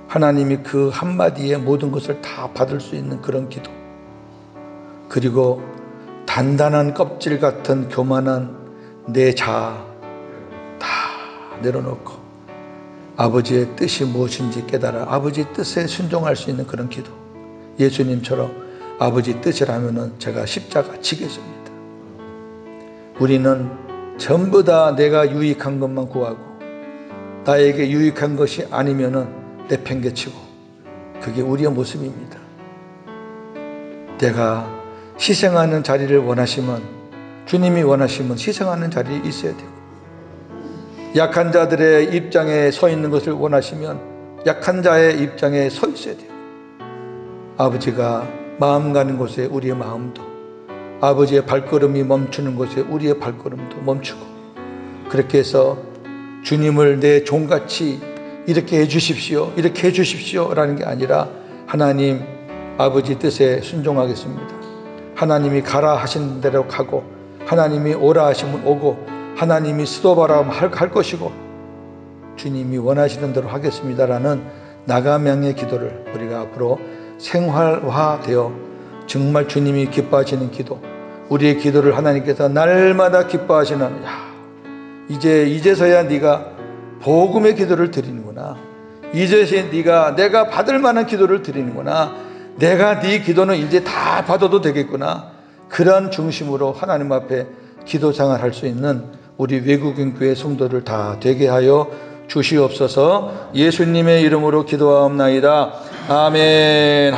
A: 하나님이 그 한마디에 모든 것을 다 받을 수 있는 그런 기도, 그리고 단단한 껍질 같은 교만한 내 자아 다 내려놓고 아버지의 뜻이 무엇인지 깨달아 아버지 뜻에 순종할 수 있는 그런 기도. 예수님처럼 아버지 뜻이라면 제가 십자가 지겠습니다. 우리는 전부 다 내가 유익한 것만 구하고 나에게 유익한 것이 아니면은 내팽개치고, 그게 우리의 모습입니다. 내가 희생하는 자리를 원하시면, 주님이 원하시면 희생하는 자리에 있어야 되고, 약한 자들의 입장에 서 있는 것을 원하시면 약한 자의 입장에 서 있어야 돼요. 아버지가 마음 가는 곳에 우리의 마음도, 아버지의 발걸음이 멈추는 곳에 우리의 발걸음도 멈추고, 그렇게 해서 주님을 내 종같이 이렇게 해주십시오, 이렇게 해주십시오 라는 게 아니라, 하나님 아버지 뜻에 순종하겠습니다. 하나님이 가라 하신 대로 가고, 하나님이 오라 하시면 오고, 하나님이 스톱하라 하면 할 것이고, 주님이 원하시는 대로 하겠습니다라는 나가명의 기도를 우리가 앞으로 생활화되어 정말 주님이 기뻐하시는 기도, 우리의 기도를 하나님께서 날마다 기뻐하시는, 이제서야 네가 복음의 기도를 드리는구나, 이제서야 내가 받을 만한 기도를 드리는구나, 내가 네 기도는 이제 다 받아도 되겠구나, 그런 중심으로 하나님 앞에 기도 생활할 수 있는 우리 외국인 교회 성도들 다 되게 하여 주시옵소서. 예수님의 이름으로 기도하옵나이다. 아멘.